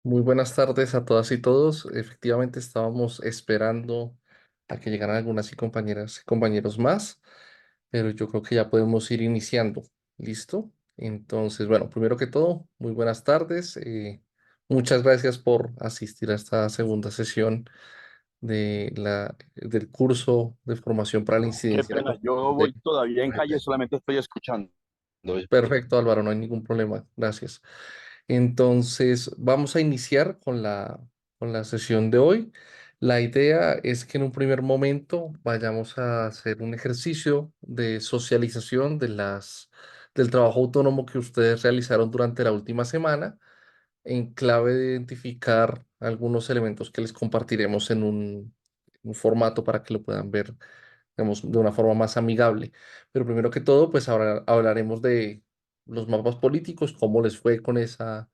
Muy buenas tardes a todas y todos. Efectivamente, estábamos esperando a que llegaran algunas y compañeras y compañeros más, pero yo creo que ya podemos ir iniciando. ¿Listo? Entonces, bueno, primero que todo, muy buenas tardes. Muchas gracias por asistir a esta segunda sesión del curso de formación para la Qué incidencia de la pena, yo conducta voy de todavía en calle, OGT. solamente estoy escuchando. Perfecto, Álvaro, no hay ningún problema. Gracias. Entonces, vamos a iniciar con la sesión de hoy. La idea es que en un primer momento vayamos a hacer un ejercicio de socialización del trabajo autónomo que ustedes realizaron durante la última semana en clave de identificar algunos elementos que les compartiremos en un formato para que lo puedan ver, digamos, de una forma más amigable. Pero primero que todo, pues ahora hablaremos de los mapas políticos, cómo les fue con esa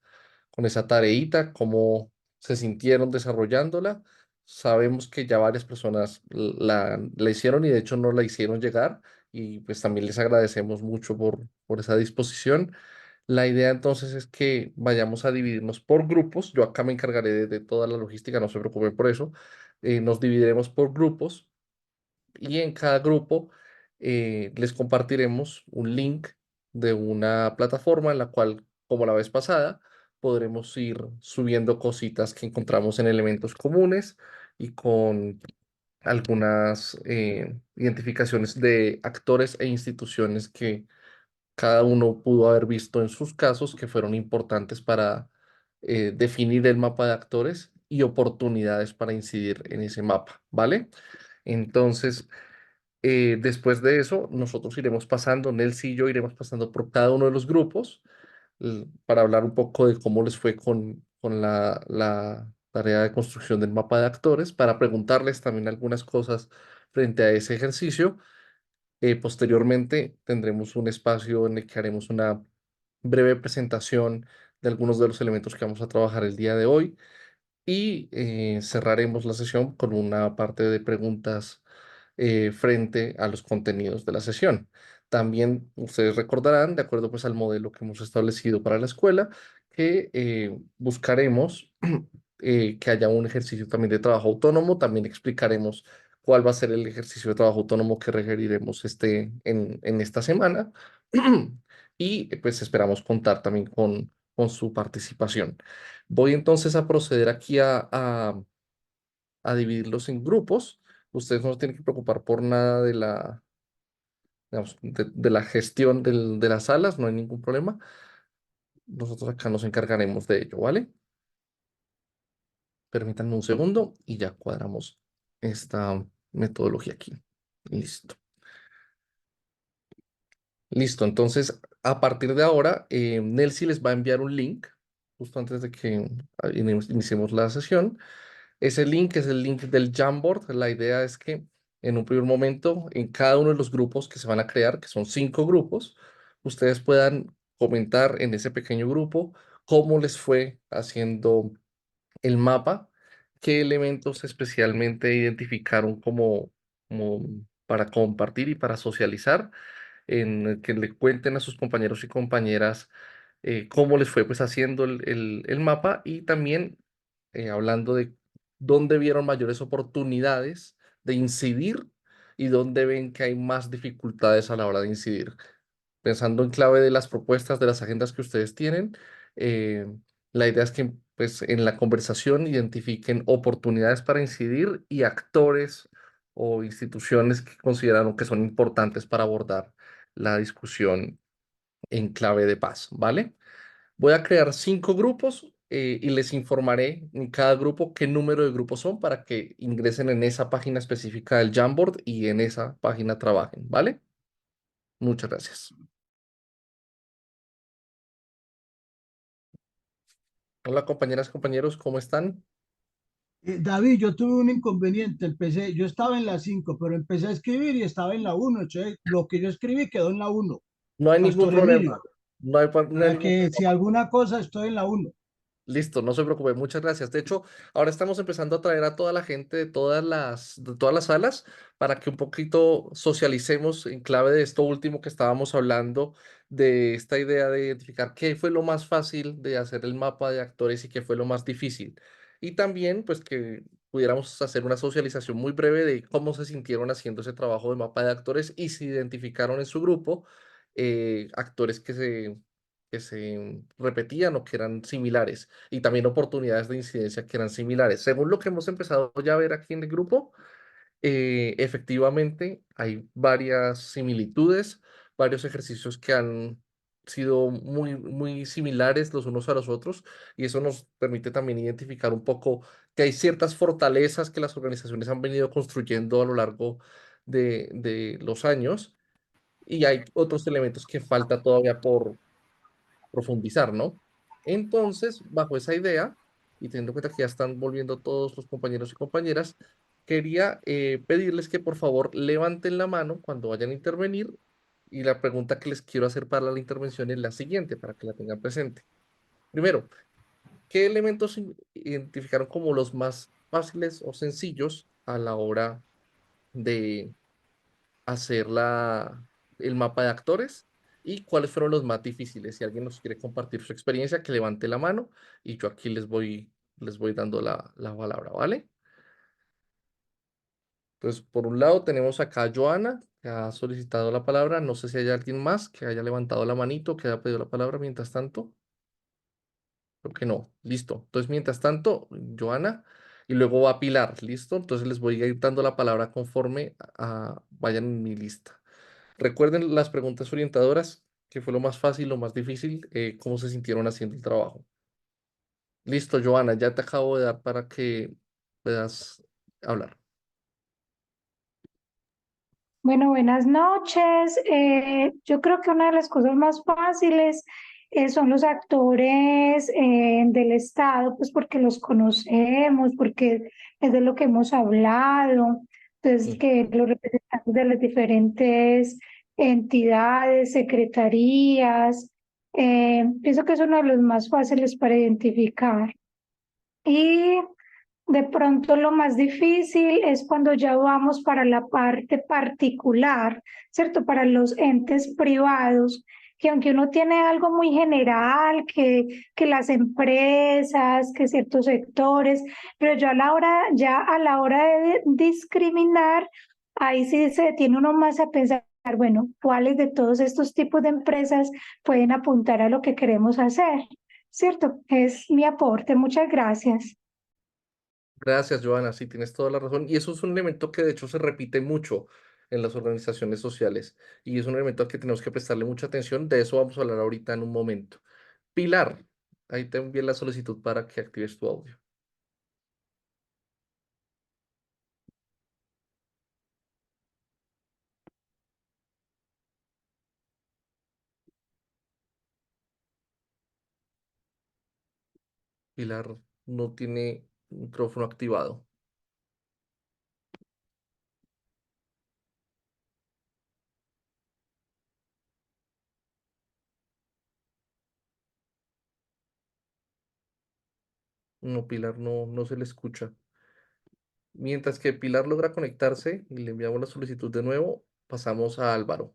tareita, cómo se sintieron desarrollándola. Sabemos que ya varias personas la hicieron y de hecho no la hicieron llegar y pues también les agradecemos mucho por esa disposición. La idea entonces es que vayamos a dividirnos por grupos. Yo acá me encargaré de toda la logística, no se preocupen por eso. Nos dividiremos por grupos y en cada grupo les compartiremos un link de una plataforma en la cual, como la vez pasada, podremos ir subiendo cositas que encontramos en elementos comunes y con algunas identificaciones de actores e instituciones que cada uno pudo haber visto en sus casos que fueron importantes para definir el mapa de actores y oportunidades para incidir en ese mapa, ¿vale? Entonces, después de eso, nosotros iremos pasando, Nelcy y yo iremos pasando por cada uno de los grupos para hablar un poco de cómo les fue con la tarea de construcción del mapa de actores, para preguntarles también algunas cosas frente a ese ejercicio. Posteriormente tendremos un espacio en el que haremos una breve presentación de algunos de los elementos que vamos a trabajar el día de hoy y cerraremos la sesión con una parte de preguntas frente a los contenidos de la sesión. También ustedes recordarán, de acuerdo pues al modelo que hemos establecido para la escuela, que buscaremos que haya un ejercicio también de trabajo autónomo. También explicaremos cuál va a ser el ejercicio de trabajo autónomo que requeriremos en esta semana. Y pues esperamos contar también con su participación. Voy entonces a proceder aquí a dividirlos en grupos. Ustedes no se tienen que preocupar por nada digamos, de la gestión de las salas, no hay ningún problema. Nosotros acá nos encargaremos de ello, ¿vale? Permítanme un segundo y ya cuadramos esta metodología aquí. Listo. Listo, entonces a partir de ahora, Nelcy les va a enviar un link justo antes de que iniciemos la sesión. Ese link es el link del Jamboard. La idea es que en un primer momento, en cada uno de los grupos que se van a crear, que son 5 grupos, ustedes puedan comentar en ese pequeño grupo cómo les fue haciendo el mapa, qué elementos especialmente identificaron como para compartir y para socializar, en el que le cuenten a sus compañeros y compañeras cómo les fue pues haciendo el mapa y también hablando de dónde vieron mayores oportunidades de incidir y dónde ven que hay más dificultades a la hora de incidir. Pensando en clave de las propuestas, de las agendas que ustedes tienen, eh, la idea es que pues, en la conversación identifiquen oportunidades para incidir y actores o instituciones que consideraron que son importantes para abordar la discusión en clave de paz, ¿vale? Voy a crear 5 grupos y les informaré en cada grupo qué número de grupos son para que ingresen en esa página específica del Jamboard y en esa página trabajen, ¿vale? Muchas gracias. Hola compañeras, compañeros, ¿cómo están? David, yo tuve un inconveniente, yo estaba en la 5, pero empecé a escribir y estaba en la uno. Entonces, lo que yo escribí quedó en la uno. No hay ningún Pastor problema. Emilio, No hay para ningún que si problema. alguna cosa estoy en la uno. Listo, no se preocupe, muchas gracias. De hecho, ahora estamos empezando a traer a toda la gente de todas las salas para que un poquito socialicemos en clave de esto último que estábamos hablando, de esta idea de identificar qué fue lo más fácil de hacer el mapa de actores y qué fue lo más difícil. Y también, pues, que pudiéramos hacer una socialización muy breve de cómo se sintieron haciendo ese trabajo de mapa de actores y si identificaron en su grupo actores que se repetían o que eran similares y también oportunidades de incidencia que eran similares. Según lo que hemos empezado ya a ver aquí en el grupo, efectivamente hay varias similitudes, varios ejercicios que han sido muy, muy similares los unos a los otros y eso nos permite también identificar un poco que hay ciertas fortalezas que las organizaciones han venido construyendo a lo largo de los años y hay otros elementos que falta todavía por profundizar, ¿no? Entonces, bajo esa idea, y teniendo en cuenta que ya están volviendo todos los compañeros y compañeras, quería pedirles que por favor levanten la mano cuando vayan a intervenir y la pregunta que les quiero hacer para la intervención es la siguiente, para que la tengan presente. Primero, ¿qué elementos identificaron como los más fáciles o sencillos a la hora de hacer el mapa de actores y cuáles fueron los más difíciles? Si alguien nos quiere compartir su experiencia, que levante la mano y yo aquí les voy dando la palabra, ¿vale? Entonces, por un lado tenemos acá a Joana, que ha solicitado la palabra. No sé si hay alguien más que haya levantado la manito, que haya pedido la palabra mientras tanto. Creo que no. Listo. Entonces, mientras tanto, Joana, y luego va Pilar. ¿Listo? Entonces les voy a ir dando la palabra conforme vayan en mi lista. Recuerden las preguntas orientadoras, que fue lo más fácil, lo más difícil, cómo se sintieron haciendo el trabajo. Listo, Joana, ya te acabo de dar para que puedas hablar. Bueno, buenas noches. Yo creo que una de las cosas más fáciles son los actores del Estado, pues porque los conocemos, porque es de lo que hemos hablado. Entonces, Sí. que los representantes de las diferentes entidades, secretarías, pienso que es uno de los más fáciles para identificar. Y de pronto lo más difícil es cuando ya vamos para la parte particular, ¿cierto? Para los entes privados, que aunque uno tiene algo muy general, que las empresas, que ciertos sectores, pero ya a la hora de discriminar, ahí sí se detiene uno más a pensar, bueno, ¿cuáles de todos estos tipos de empresas pueden apuntar a lo que queremos hacer? ¿Cierto? Es mi aporte. Muchas gracias. Gracias, Joana. Sí, tienes toda la razón. Y eso es un elemento que de hecho se repite mucho en las organizaciones sociales. Y es un elemento al que tenemos que prestarle mucha atención. De eso vamos a hablar ahorita en un momento. Pilar, ahí te envié la solicitud para que actives tu audio. Pilar no tiene micrófono activado. No, Pilar no se le escucha. Mientras que Pilar logra conectarse y le enviamos la solicitud de nuevo, pasamos a Álvaro.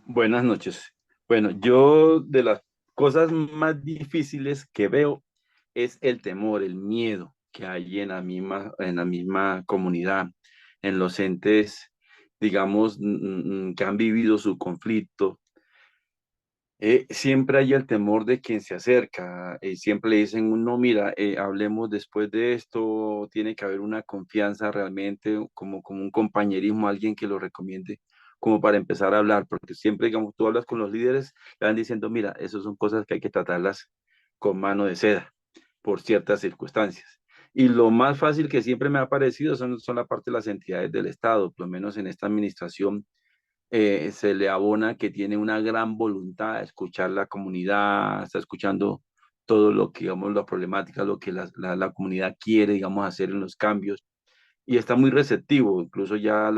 Buenas noches. Bueno, yo de las cosas más difíciles que veo es el temor, el miedo que hay en la misma comunidad, en los entes, digamos, que han vivido su conflicto. Siempre hay el temor de quien se acerca, siempre le dicen, no, mira, hablemos después de esto, tiene que haber una confianza realmente, como un compañerismo, alguien que lo recomiende, como para empezar a hablar, porque siempre, digamos, tú hablas con los líderes, le van diciendo, mira, esas son cosas que hay que tratarlas con mano de seda, por ciertas circunstancias. Y lo más fácil que siempre me ha parecido son la parte de las entidades del Estado, por lo menos en esta administración se le abona que tiene una gran voluntad de escuchar la comunidad, está escuchando todo lo que, digamos, la problemática, lo que la comunidad quiere, digamos, hacer en los cambios, y está muy receptivo, incluso ya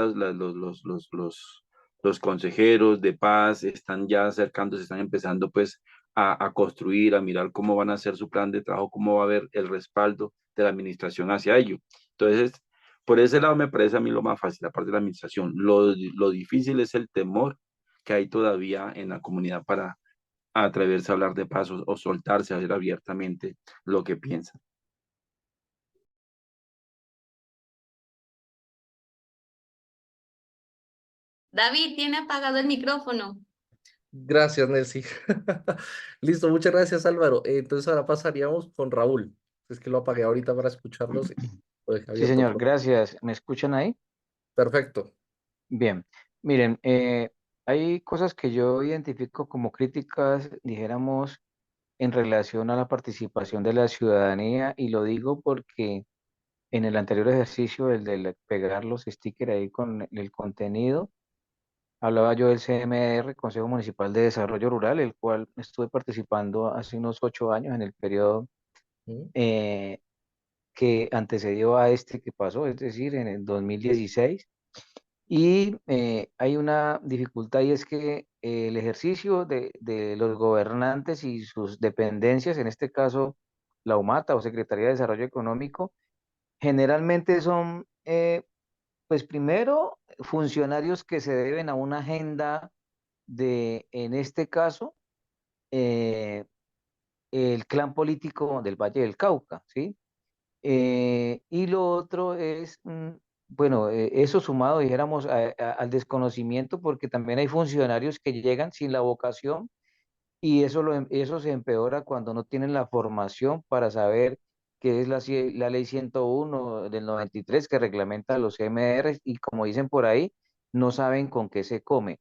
los consejeros de paz están ya acercándose, están empezando pues a construir, a mirar cómo van a hacer su plan de trabajo, cómo va a haber el respaldo de la administración hacia ello. Entonces, por ese lado me parece a mí lo más fácil, la parte de la administración. Lo difícil es el temor que hay todavía en la comunidad para atreverse a hablar de pasos o soltarse a ver abiertamente lo que piensan. David, tiene apagado el micrófono. Gracias, Nelcy. Listo, muchas gracias, Álvaro. Entonces ahora pasaríamos con Raúl. Es que lo apagué ahorita para escucharlos y lo dejé Sí, abierto señor, por... gracias. ¿Me escuchan ahí? Perfecto. Bien. Miren, hay cosas que yo identifico como críticas, dijéramos, en relación a la participación de la ciudadanía, y lo digo porque en el anterior ejercicio, el de pegar los stickers ahí con el contenido, hablaba yo del CMR, Consejo Municipal de Desarrollo Rural, el cual estuve participando hace unos 8 años en el periodo Mm, eh, que antecedió a este que pasó, es decir, en el 2016. Y hay una dificultad y es que el ejercicio de los gobernantes y sus dependencias, en este caso la UMATA o Secretaría de Desarrollo Económico, generalmente son, pues primero, funcionarios que se deben a una agenda de, en este caso, eh, el clan político del Valle del Cauca, ¿sí? Y lo otro es, bueno, eso sumado, dijéramos, al desconocimiento, porque también hay funcionarios que llegan sin la vocación y eso se empeora cuando no tienen la formación para saber qué es la ley 101 del 93 que reglamenta los CMR y como dicen por ahí, no saben con qué se come.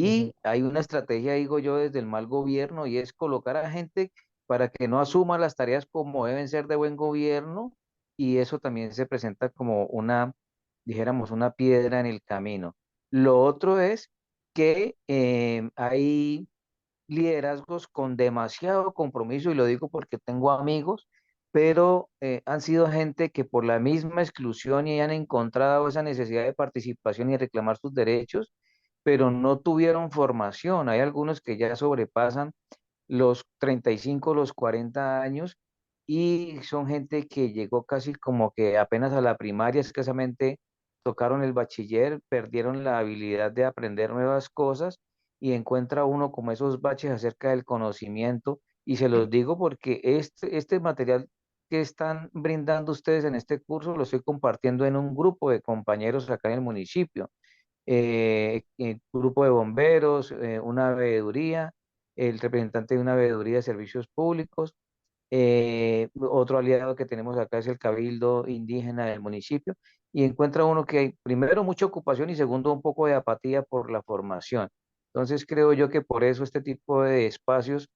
ujú, Y hay una estrategia, digo yo, desde el mal gobierno y es colocar a gente para que no asuma las tareas como deben ser de buen gobierno y eso también se presenta como una, dijéramos, una piedra en el camino. Lo otro es que hay liderazgos con demasiado compromiso y lo digo porque tengo amigos, pero han sido gente que por la misma exclusión y han encontrado esa necesidad de participación y reclamar sus derechos, pero no tuvieron formación. Hay algunos que ya sobrepasan los 35, los 40 años y son gente que llegó casi como que apenas a la primaria, escasamente tocaron el bachiller, perdieron la habilidad de aprender nuevas cosas y encuentra uno como esos baches acerca del conocimiento. Y se los digo porque este material que están brindando ustedes en este curso lo estoy compartiendo en un grupo de compañeros acá en el municipio, grupo de bomberos, una veeduría, el representante de una veeduría de servicios públicos. Otro aliado que tenemos acá es el Cabildo Indígena del municipio y encuentra uno que hay primero mucha ocupación y segundo un poco de apatía por la formación. Entonces creo yo que por eso este tipo de espacios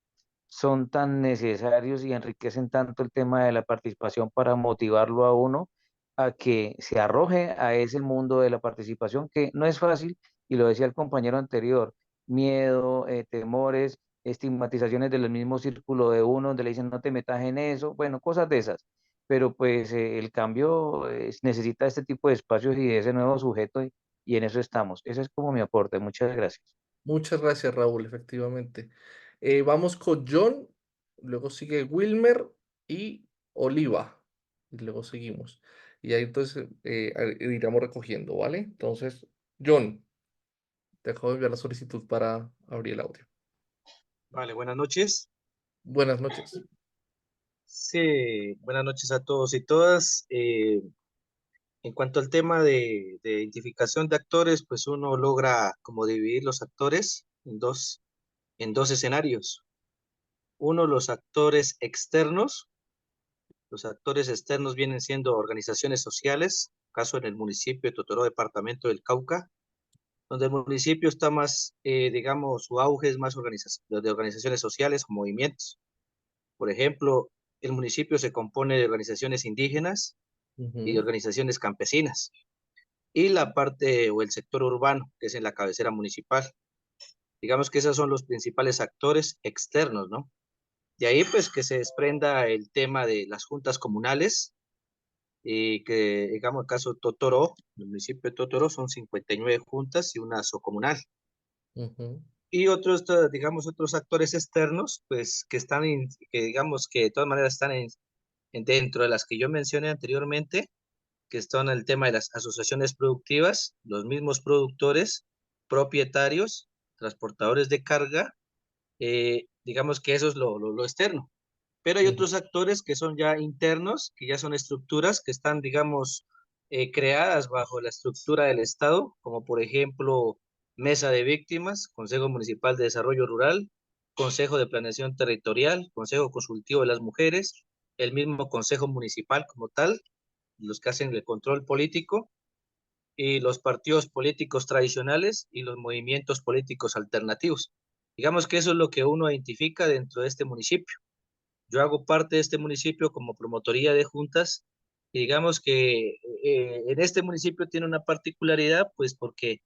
son tan necesarios y enriquecen tanto el tema de la participación para motivarlo a uno a que se arroje a ese mundo de la participación que no es fácil y lo decía el compañero anterior, miedo, temores, estigmatizaciones del mismo círculo de uno donde le dicen no te metas en eso, bueno, cosas de esas. Pero pues el cambio necesita este tipo de espacios y de ese nuevo sujeto y en eso estamos. Ese es como mi aporte. Muchas gracias. muchas gracias, Raúl, efectivamente. Vamos con John, luego sigue Wilmer y Oliva. Y luego seguimos. Y ahí entonces iremos recogiendo, ¿vale? Entonces, John, te acabo de enviar la solicitud para abrir el audio. Vale, buenas noches. Buenas noches. Sí, buenas noches a todos y todas. En cuanto al tema de identificación de actores, pues uno logra como dividir los actores en dos escenarios. Uno, los actores externos. Los actores externos vienen siendo organizaciones sociales, caso en el municipio de Totoró, departamento del Cauca, donde el municipio está más, digamos, su auge es más de organizaciones sociales o movimientos. Por ejemplo, el municipio se compone de organizaciones indígenas y de Ujú, organizaciones campesinas, y la parte o el sector urbano, que es en la cabecera municipal. Digamos que esos son los principales actores externos, ¿no? De ahí, pues, que se desprenda el tema de las juntas comunales, y que, digamos, el caso de Totoró, el municipio de Totoró son 59 juntas y una comunal. Ujú, Y otros, digamos, otros actores externos, pues que están, que digamos que de todas maneras están dentro de las que yo mencioné anteriormente, que están el tema de las asociaciones productivas, los mismos productores, propietarios, transportadores de carga, digamos que eso es lo externo. Pero hay ujú, otros actores que son ya internos, que ya son estructuras que están, digamos, creadas bajo la estructura del Estado, como por ejemplo Mesa de Víctimas, Consejo Municipal de Desarrollo Rural, Consejo de Planeación Territorial, Consejo Consultivo de las Mujeres, el mismo Consejo Municipal como tal, los que hacen el control político, y los partidos políticos tradicionales y los movimientos políticos alternativos. Digamos que eso es lo que uno identifica dentro de este municipio. Yo hago parte de este municipio como promotoría de juntas y digamos que en este municipio tiene una particularidad, pues porque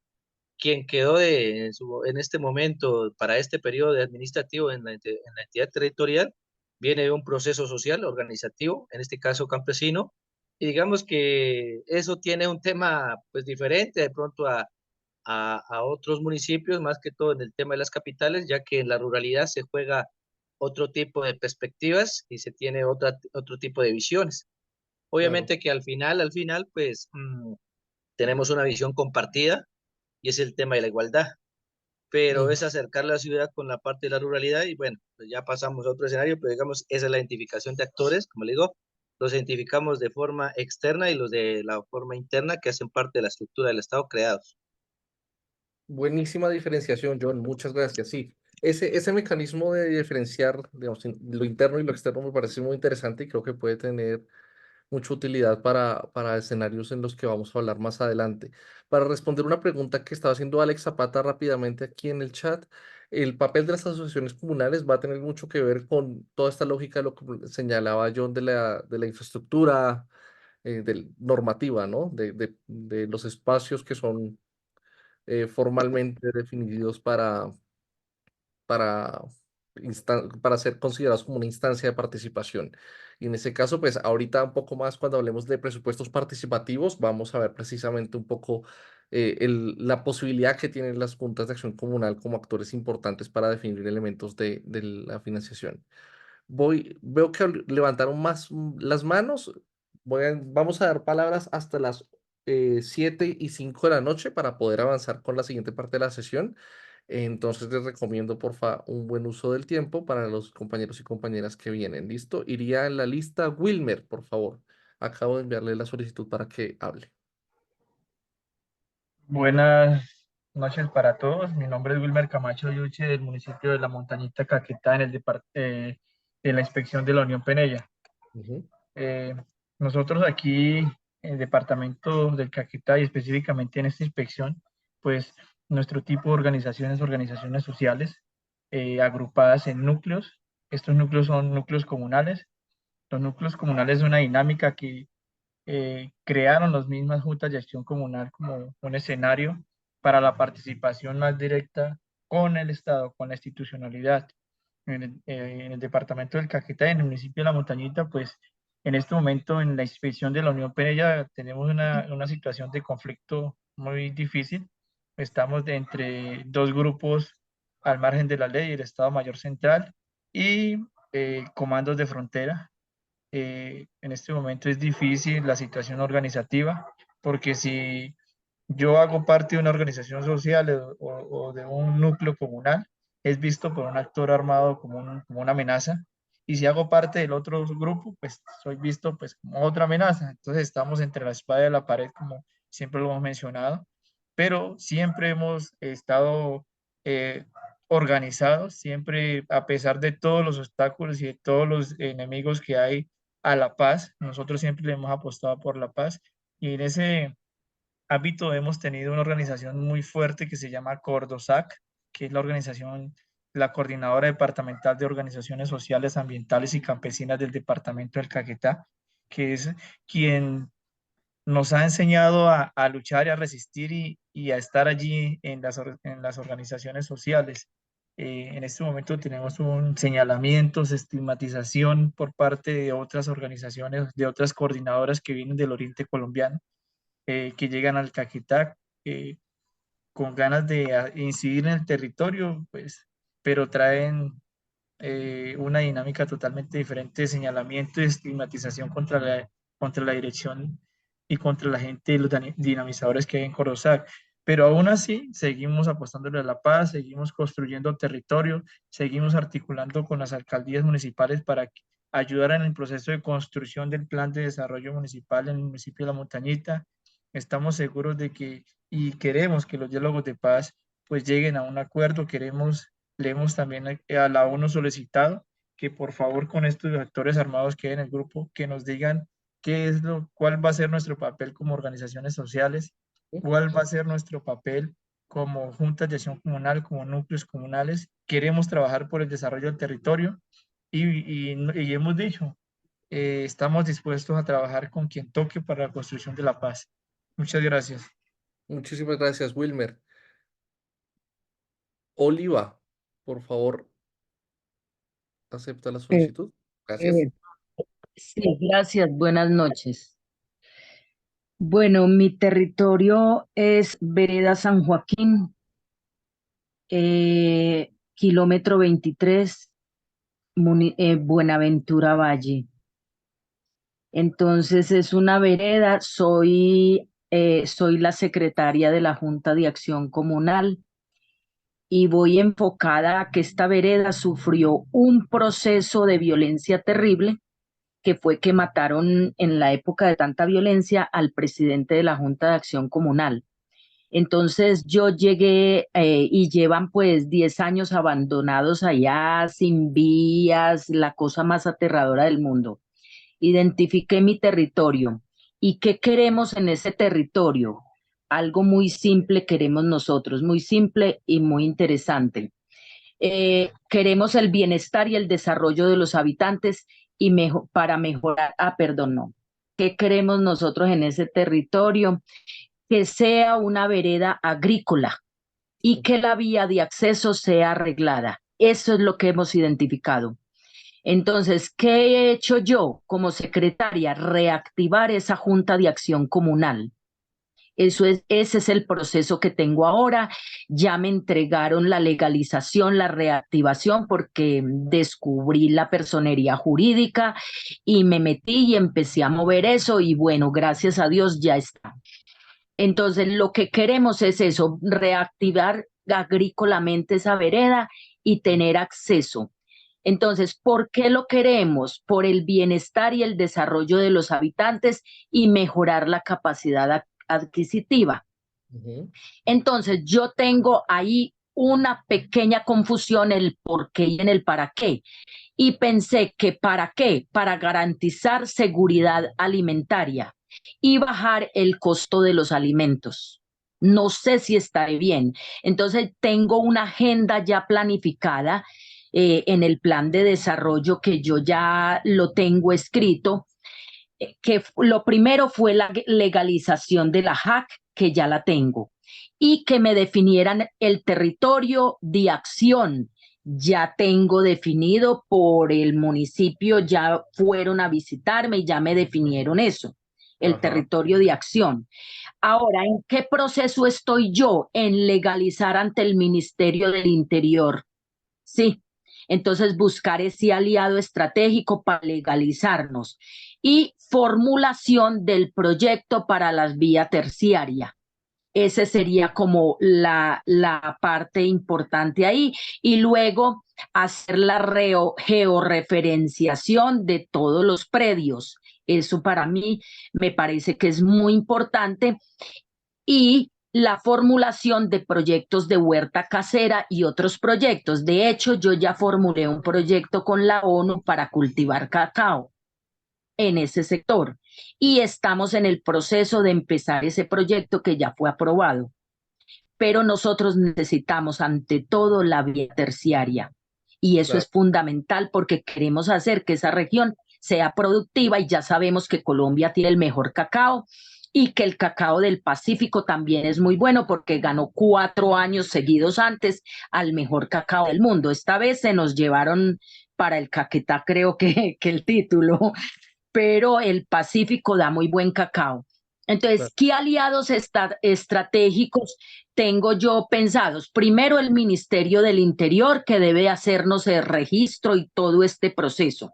quien quedó en este momento para este periodo de administrativo en la entidad territorial viene de un proceso social, organizativo, en este caso campesino, y digamos que eso tiene un tema pues diferente de pronto a otros municipios, más que todo en el tema de las capitales, ya que en la ruralidad se juega otro tipo de perspectivas y se tiene otro tipo de visiones. claro. Obviamente que al final, pues tenemos una visión compartida y es el tema de la igualdad, pero Ujú. es acercar la ciudad con la parte de la ruralidad y bueno, pues ya pasamos a otro escenario, pero digamos, esa es la identificación de actores, como le digo, los identificamos de forma externa y los de la forma interna que hacen parte de la estructura del Estado creados. Buenísima diferenciación, John. Muchas gracias. Sí, ese mecanismo de diferenciar, digamos, lo interno y lo externo me parece muy interesante y creo que puede tener mucha utilidad para escenarios en los que vamos a hablar más adelante. Para responder una pregunta que estaba haciendo Alex Zapata rápidamente aquí en el chat, el papel de las asociaciones comunales va a tener mucho que ver con toda esta lógica de lo que señalaba John de la infraestructura normativa, ¿no? De los espacios que son formalmente definidos para, para ser considerados como una instancia de participación. Y en ese caso, pues ahorita un poco más cuando hablemos de presupuestos participativos, vamos a ver precisamente un poco la posibilidad que tienen las juntas de acción comunal como actores importantes para definir elementos de la financiación. Veo que levantaron más las manos. Vamos a dar palabras hasta las 7:05 de la noche para poder avanzar con la siguiente parte de la sesión. Entonces les recomiendo, porfa, un buen uso del tiempo para los compañeros y compañeras que vienen. ¿Listo? Iría en la lista Wilmer, por favor. Acabo de enviarle la solicitud para que hable. Buenas noches para todos. Mi nombre es Wilmer Camacho Yuche del municipio de La Montañita, Caquetá, en la inspección de la Unión Penella. Ujú. Eh, Nosotros aquí en el departamento del Caquetá y específicamente en esta inspección, pues nuestro tipo de organizaciones sociales agrupadas en núcleos. Estos núcleos son núcleos comunales. Los núcleos comunales son una dinámica que crearon las mismas juntas de acción comunal como un escenario para la participación más directa con el Estado, con la institucionalidad. En el departamento del Caquetá, en el municipio de La Montañita, pues en este momento en la inspección de la Unión Penella tenemos una situación de conflicto muy difícil. Estamos entre dos grupos al margen de la ley, el Estado Mayor Central y comandos de frontera. En este momento es difícil la situación organizativa, porque si yo hago parte de una organización social o de un núcleo comunal, es visto por un actor armado como, como una amenaza, y si hago parte del otro grupo, pues soy visto pues como otra amenaza. Entonces estamos entre la espada y la pared, como siempre lo hemos mencionado, pero siempre hemos estado eh, organizados, siempre a pesar de todos los obstáculos y de todos los enemigos que hay a la paz. Nosotros siempre le hemos apostado por la paz y en ese ámbito hemos tenido una organización muy fuerte que se llama Cordosac, que es la organización, la coordinadora departamental de organizaciones sociales, ambientales y campesinas del departamento del Caquetá, que es quien nos ha enseñado a luchar y a resistir y a estar allí en en las organizaciones sociales. En este momento tenemos un señalamiento, estigmatización por parte de otras organizaciones, de otras coordinadoras que vienen del oriente colombiano, que llegan al Caquetá con ganas de incidir en el territorio, pues, pero traen una dinámica totalmente diferente de señalamiento y estigmatización contra la dirección y contra la gente y los dinamizadores que hay en Corozal. Pero aún así, seguimos apostándole a la paz, seguimos construyendo territorio, seguimos articulando con las alcaldías municipales para ayudar en el proceso de construcción del plan de desarrollo municipal en el municipio de La Montañita. Estamos seguros de que y queremos que los diálogos de paz pues lleguen a un acuerdo. Le hemos también a la ONU solicitado que por favor con estos actores armados que hay en el grupo, que nos digan cuál va a ser nuestro papel como organizaciones sociales, cuál va a ser nuestro papel como juntas de acción comunal, como núcleos comunales. Queremos trabajar por el desarrollo del territorio y hemos dicho, estamos dispuestos a trabajar con quien toque para la construcción de la paz. Muchas gracias. Muchísimas gracias, Wilmer. Oliva, por favor, acepta la Eh, solicitud. Gracias. eh, sí, gracias, buenas noches. Bueno, mi territorio es Vereda San Joaquín, kilómetro 23, Buenaventura Valle. Entonces es una vereda, soy la secretaria de la Junta de Acción Comunal y voy enfocada a que esta vereda sufrió un proceso de violencia terrible, que fue que mataron en la época de tanta violencia al presidente de la Junta de Acción Comunal. Entonces yo llegué y llevan pues 10 años abandonados allá, sin vías, la cosa más aterradora del mundo. Identifiqué mi territorio. ¿Y qué queremos en ese territorio? Algo muy simple queremos nosotros, muy simple y muy interesante. Queremos el bienestar y el desarrollo de los habitantes y para mejorar, perdón, no. ¿Qué queremos nosotros en ese territorio? Que sea una vereda agrícola y que la vía de acceso sea arreglada. Eso es lo que hemos identificado. Entonces, ¿qué he hecho yo como secretaria? Reactivar esa Junta de Acción Comunal. Ese es el proceso que tengo ahora. Ya me entregaron la legalización, la reactivación, porque descubrí la personería jurídica y me metí y empecé a mover eso y bueno, gracias a Dios ya está. Entonces, lo que queremos es eso, reactivar agrícolamente esa vereda y tener acceso. Entonces, ¿por qué lo queremos? Por el bienestar y el desarrollo de los habitantes y mejorar la capacidad adquisitiva. Entonces, yo tengo ahí una pequeña confusión en el por qué y en el para qué. Y pensé que ¿para qué? Para garantizar seguridad alimentaria y bajar el costo de los alimentos. No sé si estaré bien. Entonces, tengo una agenda ya planificada en el plan de desarrollo que yo ya lo tengo escrito, que lo primero fue la legalización de la JAC, que ya la tengo, y que me definieran el territorio de acción. Ya tengo definido por el municipio, ya fueron a visitarme y ya me definieron eso, el territorio de acción. Ahora, ¿en qué proceso estoy yo? En legalizar ante el Ministerio del Interior. Sí, entonces buscar ese aliado estratégico para legalizarnos y formulación del proyecto para las vías terciarias. Ese sería como la parte importante ahí. Y luego hacer la georreferenciación de todos los predios. Eso para mí me parece que es muy importante. Y la formulación de proyectos de huerta casera y otros proyectos. De hecho, yo ya formulé un proyecto con la ONU para cultivar cacao en ese sector y estamos en el proceso de empezar ese proyecto que ya fue aprobado. Pero nosotros necesitamos ante todo la vía terciaria y eso es fundamental porque queremos hacer que esa región sea productiva y ya sabemos que Colombia tiene el mejor cacao y que el cacao del Pacífico también es muy bueno porque ganó 4 años seguidos antes al mejor cacao del mundo. Esta vez se nos llevaron para el Caquetá, creo que el título, pero el Pacífico da muy buen cacao. Entonces, Claro, ¿qué aliados estratégicos tengo yo pensados? Primero, el Ministerio del Interior, que debe hacernos el registro y todo este proceso.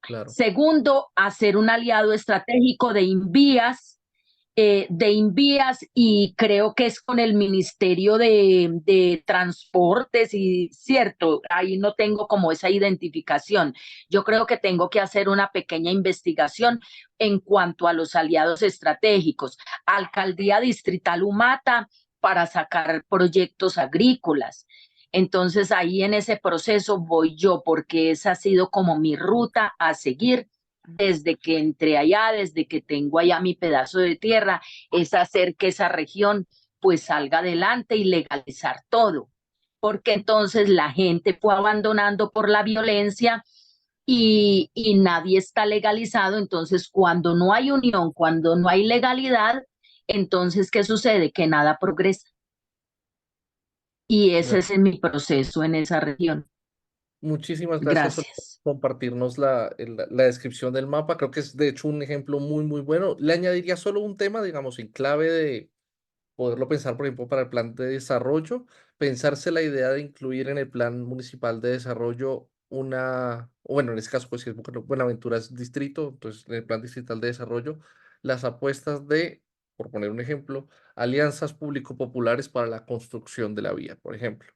claro. Segundo, hacer un aliado estratégico de Invías y creo que es con el Ministerio de Transportes y cierto, ahí no tengo como esa identificación. Yo creo que tengo que hacer una pequeña investigación en cuanto a los aliados estratégicos. Alcaldía Distrital Umata para sacar proyectos agrícolas. Entonces ahí en ese proceso voy yo porque esa ha sido como mi ruta a seguir desde que entré allá, desde que tengo allá mi pedazo de tierra, es hacer que esa región pues salga adelante y legalizar todo, porque entonces la gente fue abandonando por la violencia y nadie está legalizado, entonces cuando no hay unión, cuando no hay legalidad, entonces ¿qué sucede? Que nada progresa. Y ese Bueno, es mi proceso en esa región. muchísimas gracias por Gracias. compartirnos la descripción del mapa. Creo que es de hecho un ejemplo muy, muy bueno. Le añadiría solo un tema, digamos, en clave de poderlo pensar, por ejemplo, para el plan de desarrollo, pensarse la idea de incluir en el plan municipal de desarrollo o bueno, en este caso, pues si es Buenaventura es distrito, entonces en el plan distrital de desarrollo, las apuestas de, por poner un ejemplo, alianzas público-populares para la construcción de la vía, por ejemplo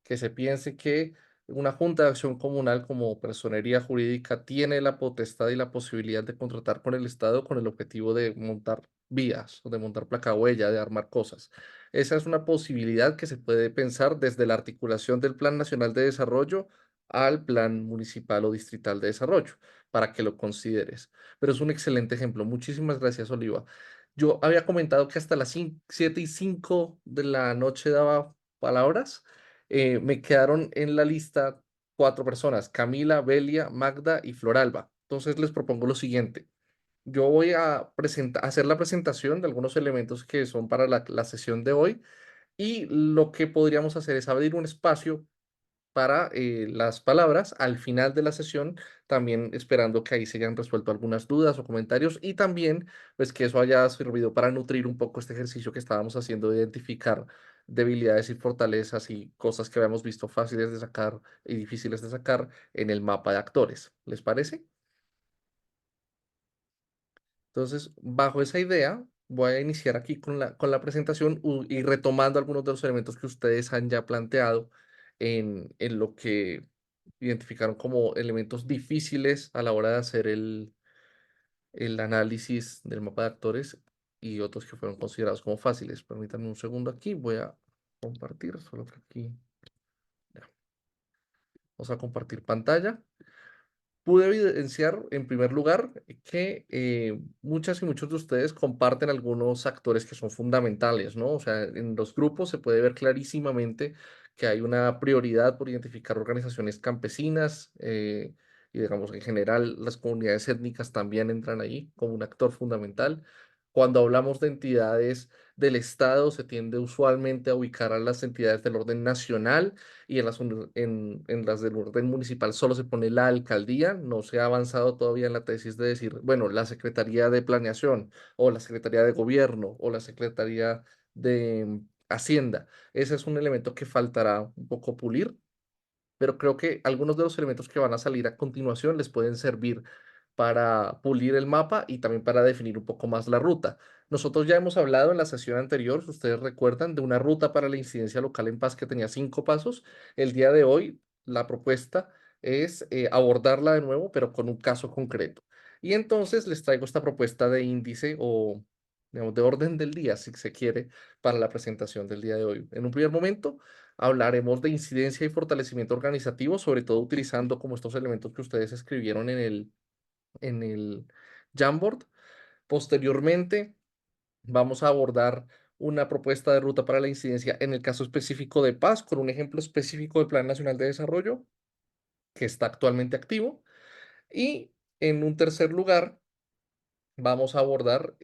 que se piense que una junta de acción comunal como personería jurídica tiene la potestad y la posibilidad de contratar con el Estado con el objetivo de montar vías, o de montar placa huella, de armar cosas. Esa es una posibilidad que se puede pensar desde la articulación del Plan Nacional de Desarrollo al Plan Municipal o Distrital de Desarrollo, para que lo consideres. Pero es un excelente ejemplo. Muchísimas gracias, Oliva. Yo había comentado que hasta las 7:05 de la noche daba palabras. Me quedaron en la lista 4 personas, Camila, Belia, Magda y Floralba. Entonces les propongo lo siguiente. Yo voy a hacer la presentación de algunos elementos que son para la sesión de hoy y lo que podríamos hacer es abrir un espacio para las palabras al final de la sesión, también esperando que ahí se hayan resuelto algunas dudas o comentarios y también pues que eso haya servido para nutrir un poco este ejercicio que estábamos haciendo de identificar debilidades y fortalezas y cosas que habíamos visto fáciles de sacar y difíciles de sacar en el mapa de actores. ¿Les parece? Entonces, bajo esa idea, voy a iniciar aquí con la presentación y retomando algunos de los elementos que ustedes han ya planteado en lo que identificaron como elementos difíciles a la hora de hacer el análisis del mapa de actores y otros que fueron considerados como fáciles. Permítanme un segundo aquí, voy a compartir, solo que aquí, ya. Vamos a compartir pantalla. Pude evidenciar, en primer lugar, que muchas y muchos de ustedes comparten algunos actores que son fundamentales, ¿no? O sea, en los grupos se puede ver clarísimamente que hay una prioridad por identificar organizaciones campesinas y, digamos, en general, las comunidades étnicas también entran ahí como un actor fundamental. Cuando hablamos de entidades del Estado, se tiende usualmente a ubicar a las entidades del orden nacional y en las del orden municipal solo se pone la alcaldía, no se ha avanzado todavía en la tesis de decir, bueno, la Secretaría de Planeación o la Secretaría de Gobierno o la Secretaría de Hacienda. Ese es un elemento que faltará un poco pulir, pero creo que algunos de los elementos que van a salir a continuación les pueden servir para pulir el mapa y también para definir un poco más la ruta. Nosotros ya hemos hablado en la sesión anterior, si ustedes recuerdan, de una ruta para la incidencia local en paz que tenía 5 pasos. El día de hoy, la propuesta es abordarla de nuevo, pero con un caso concreto. Y entonces les traigo esta propuesta de índice o, digamos, de orden del día, si se quiere, para la presentación del día de hoy. En un primer momento, hablaremos de incidencia y fortalecimiento organizativo, sobre todo utilizando como estos elementos que ustedes escribieron en el Jamboard. Posteriormente, vamos a abordar una propuesta de ruta para la incidencia en el caso específico de Paz, con un ejemplo específico del Plan Nacional de Desarrollo que está actualmente activo. Y en un tercer lugar, vamos a abordar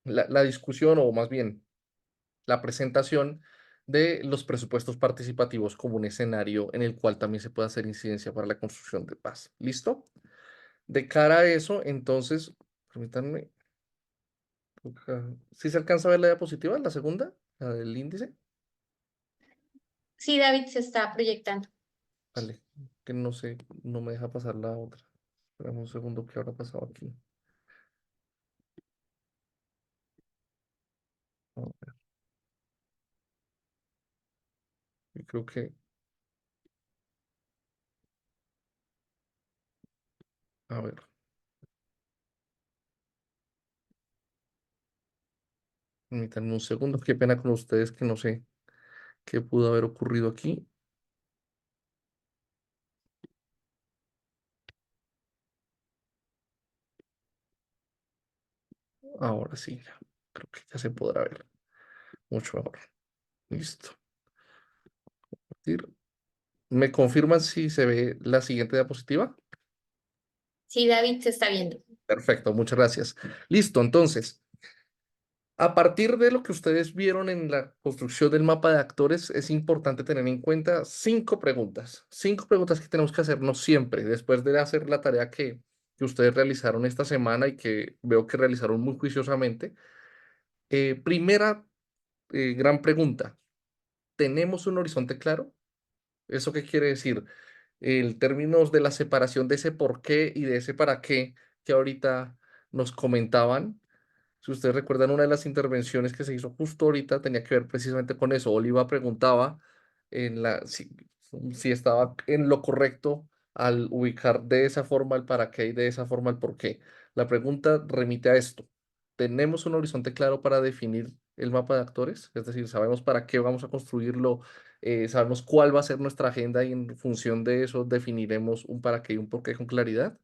la discusión o más bien la presentación de los presupuestos participativos como un escenario en el cual también se puede hacer incidencia para la construcción de paz. ¿Listo? De cara a eso, entonces, permítanme, ¿sí se alcanza a ver la diapositiva, la segunda, la del índice? Sí, David se está proyectando. Vale, que no sé, no me deja pasar la otra. Espérame un segundo, ¿qué habrá pasado aquí? A ver, yo creo que, a ver, permítanme un segundo, qué pena con ustedes que no sé qué pudo haber ocurrido aquí. Ahora sí, creo que ya se podrá ver mucho mejor. Listo. Compartir. ¿Me confirman si se ve la siguiente diapositiva? Sí, David se está viendo. Perfecto, muchas gracias. Listo, entonces, a partir de lo que ustedes vieron en la construcción del mapa de actores, es importante tener en cuenta cinco preguntas que tenemos que hacernos siempre, después de hacer la tarea que ustedes realizaron esta semana y que veo que realizaron muy juiciosamente. Primera gran pregunta, ¿tenemos un horizonte claro? ¿Eso qué quiere decir? El términos de la separación de ese por qué y de ese para qué que ahorita nos comentaban. Si ustedes recuerdan, una de las intervenciones que se hizo justo ahorita tenía que ver precisamente con eso. Oliva preguntaba si estaba en lo correcto al ubicar de esa forma el para qué y de esa forma el por qué. La pregunta remite a esto. ¿Tenemos un horizonte claro para definir el mapa de actores? Es decir, ¿sabemos para qué vamos a construirlo? ¿Sabemos cuál va a ser nuestra agenda y en función de eso definiremos un para qué y un por qué con claridad?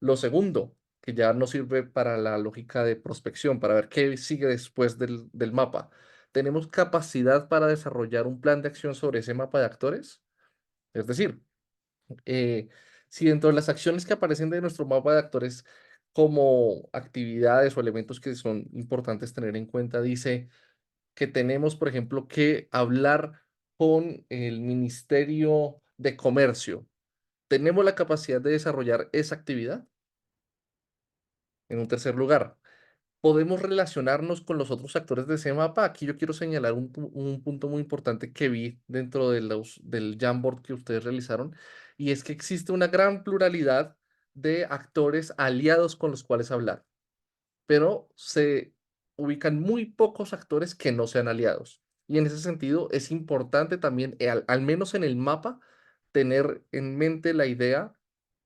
Lo segundo, que ya nos sirve para la lógica de prospección, para ver qué sigue después del mapa. ¿Tenemos capacidad para desarrollar un plan de acción sobre ese mapa de actores? Es decir, eh, si dentro de las acciones que aparecen de nuestro mapa de actores como actividades o elementos que son importantes tener en cuenta, dice que tenemos, por ejemplo, que hablar con el Ministerio de Comercio. ¿Tenemos la capacidad de desarrollar esa actividad? En un tercer lugar, ¿podemos relacionarnos con los otros actores de ese mapa? Aquí yo quiero señalar un punto muy importante que vi dentro del Jamboard que ustedes realizaron, y es que existe una gran pluralidad de actores aliados con los cuales hablar, pero se ubican muy pocos actores que no sean aliados. Y en ese sentido es importante también, al menos en el mapa, tener en mente la idea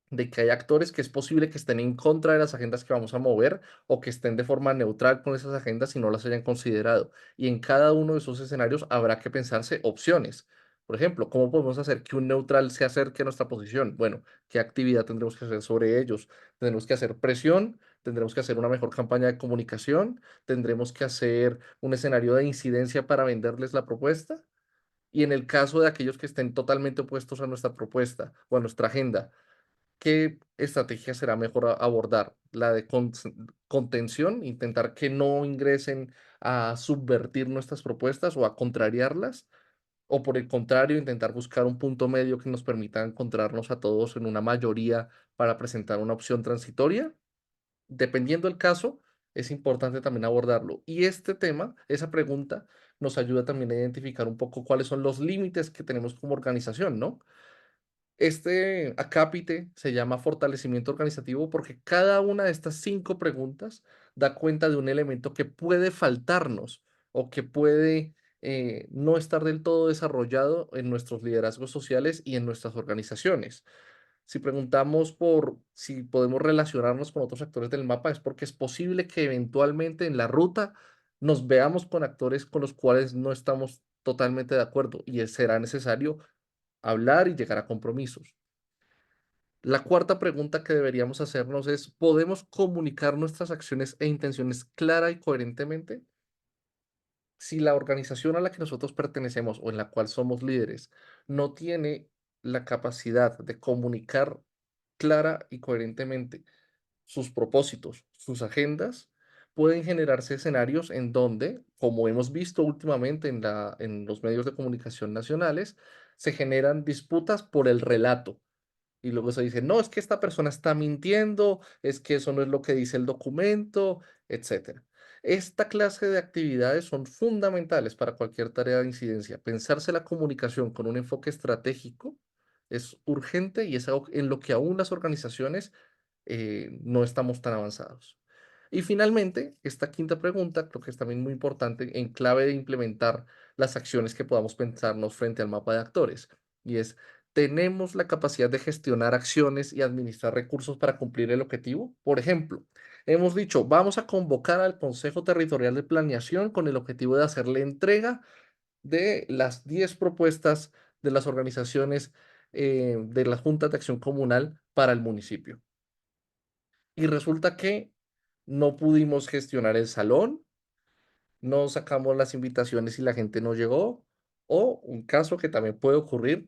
de que hay actores que es posible que estén en contra de las agendas que vamos a mover o que estén de forma neutral con esas agendas y no las hayan considerado. Y en cada uno de esos escenarios habrá que pensarse opciones. Por ejemplo, ¿cómo podemos hacer que un neutral se acerque a nuestra posición? Bueno, ¿qué actividad tendremos que hacer sobre ellos? Tendremos que hacer presión, tendremos que hacer una mejor campaña de comunicación, tendremos que hacer un escenario de incidencia para venderles la propuesta. Y en el caso de aquellos que estén totalmente opuestos a nuestra propuesta o a nuestra agenda, ¿qué estrategia será mejor abordar? ¿La de contención, intentar que no ingresen a subvertir nuestras propuestas o a contrariarlas? ¿O por el contrario, intentar buscar un punto medio que nos permita encontrarnos a todos en una mayoría para presentar una opción transitoria? Dependiendo del caso, es importante también abordarlo. Y este tema, esa pregunta, nos ayuda también a identificar un poco cuáles son los límites que tenemos como organización, ¿no? Este acápite se llama fortalecimiento organizativo porque cada una de estas cinco preguntas da cuenta de un elemento que puede faltarnos o que puede no estar del todo desarrollado en nuestros liderazgos sociales y en nuestras organizaciones. Si preguntamos por si podemos relacionarnos con otros actores del mapa, es porque es posible que eventualmente en la ruta nos veamos con actores con los cuales no estamos totalmente de acuerdo y será necesario hablar y llegar a compromisos. La cuarta pregunta que deberíamos hacernos es, ¿podemos comunicar nuestras acciones e intenciones clara y coherentemente? Si la organización a la que nosotros pertenecemos o en la cual somos líderes no tiene la capacidad de comunicar clara y coherentemente sus propósitos, sus agendas, pueden generarse escenarios en donde, como hemos visto últimamente en los medios de comunicación nacionales, se generan disputas por el relato. Y luego se dice, no, es que esta persona está mintiendo, es que eso no es lo que dice el documento, etcétera. Esta clase de actividades son fundamentales para cualquier tarea de incidencia. Pensarse la comunicación con un enfoque estratégico es urgente y es algo en lo que aún las organizaciones no estamos tan avanzados. Y finalmente, esta quinta pregunta creo que es también muy importante en clave de implementar las acciones que podamos pensarnos frente al mapa de actores. Y es, ¿tenemos la capacidad de gestionar acciones y administrar recursos para cumplir el objetivo? Por ejemplo, hemos dicho, vamos a convocar al Consejo Territorial de Planeación con el objetivo de hacerle entrega de las 10 propuestas de las organizaciones de la Junta de Acción Comunal para el municipio. Y resulta que no pudimos gestionar el salón, no sacamos las invitaciones y la gente no llegó, o un caso que también puede ocurrir,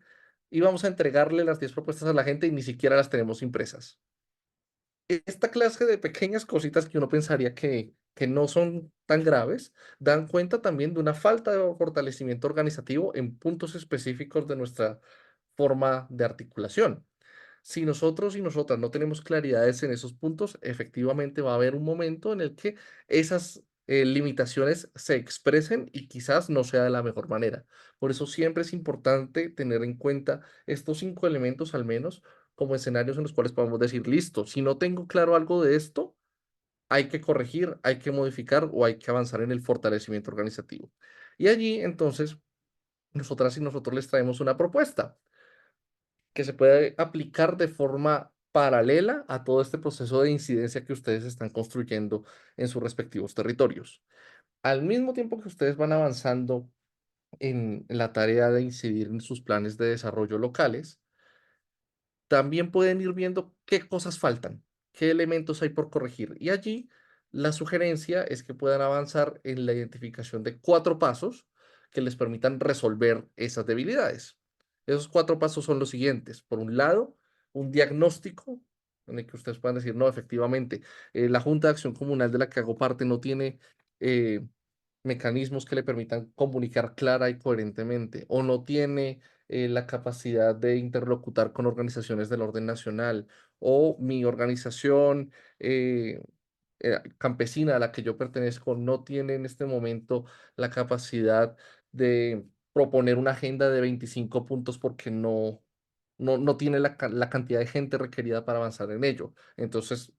íbamos a entregarle las 10 propuestas a la gente y ni siquiera las tenemos impresas. Esta clase de pequeñas cositas que uno pensaría que no son tan graves, dan cuenta también de una falta de fortalecimiento organizativo en puntos específicos de nuestra forma de articulación. Si nosotros y nosotras no tenemos claridades en esos puntos, efectivamente va a haber un momento en el que esas limitaciones se expresen y quizás no sea de la mejor manera. Por eso siempre es importante tener en cuenta estos 5 elementos al menos como escenarios en los cuales podemos decir, listo, si no tengo claro algo de esto, hay que corregir, hay que modificar o hay que avanzar en el fortalecimiento organizativo. Y allí entonces, nosotras y nosotros les traemos una propuesta que se puede aplicar de forma paralela a todo este proceso de incidencia que ustedes están construyendo en sus respectivos territorios. Al mismo tiempo que ustedes van avanzando en la tarea de incidir en sus planes de desarrollo locales, también pueden ir viendo qué cosas faltan, qué elementos hay por corregir. Y allí la sugerencia es que puedan avanzar en la identificación de 4 pasos que les permitan resolver esas debilidades. Esos 4 pasos son los siguientes. Por un lado, un diagnóstico en el que ustedes puedan decir, no, efectivamente, la Junta de Acción Comunal de la que hago parte no tiene eh, mecanismos que le permitan comunicar clara y coherentemente, o no tiene la capacidad de interlocutar con organizaciones del orden nacional, o mi organización campesina a la que yo pertenezco no tiene en este momento la capacidad de proponer una agenda de 25 puntos porque no tiene la cantidad de gente requerida para avanzar en ello. Entonces,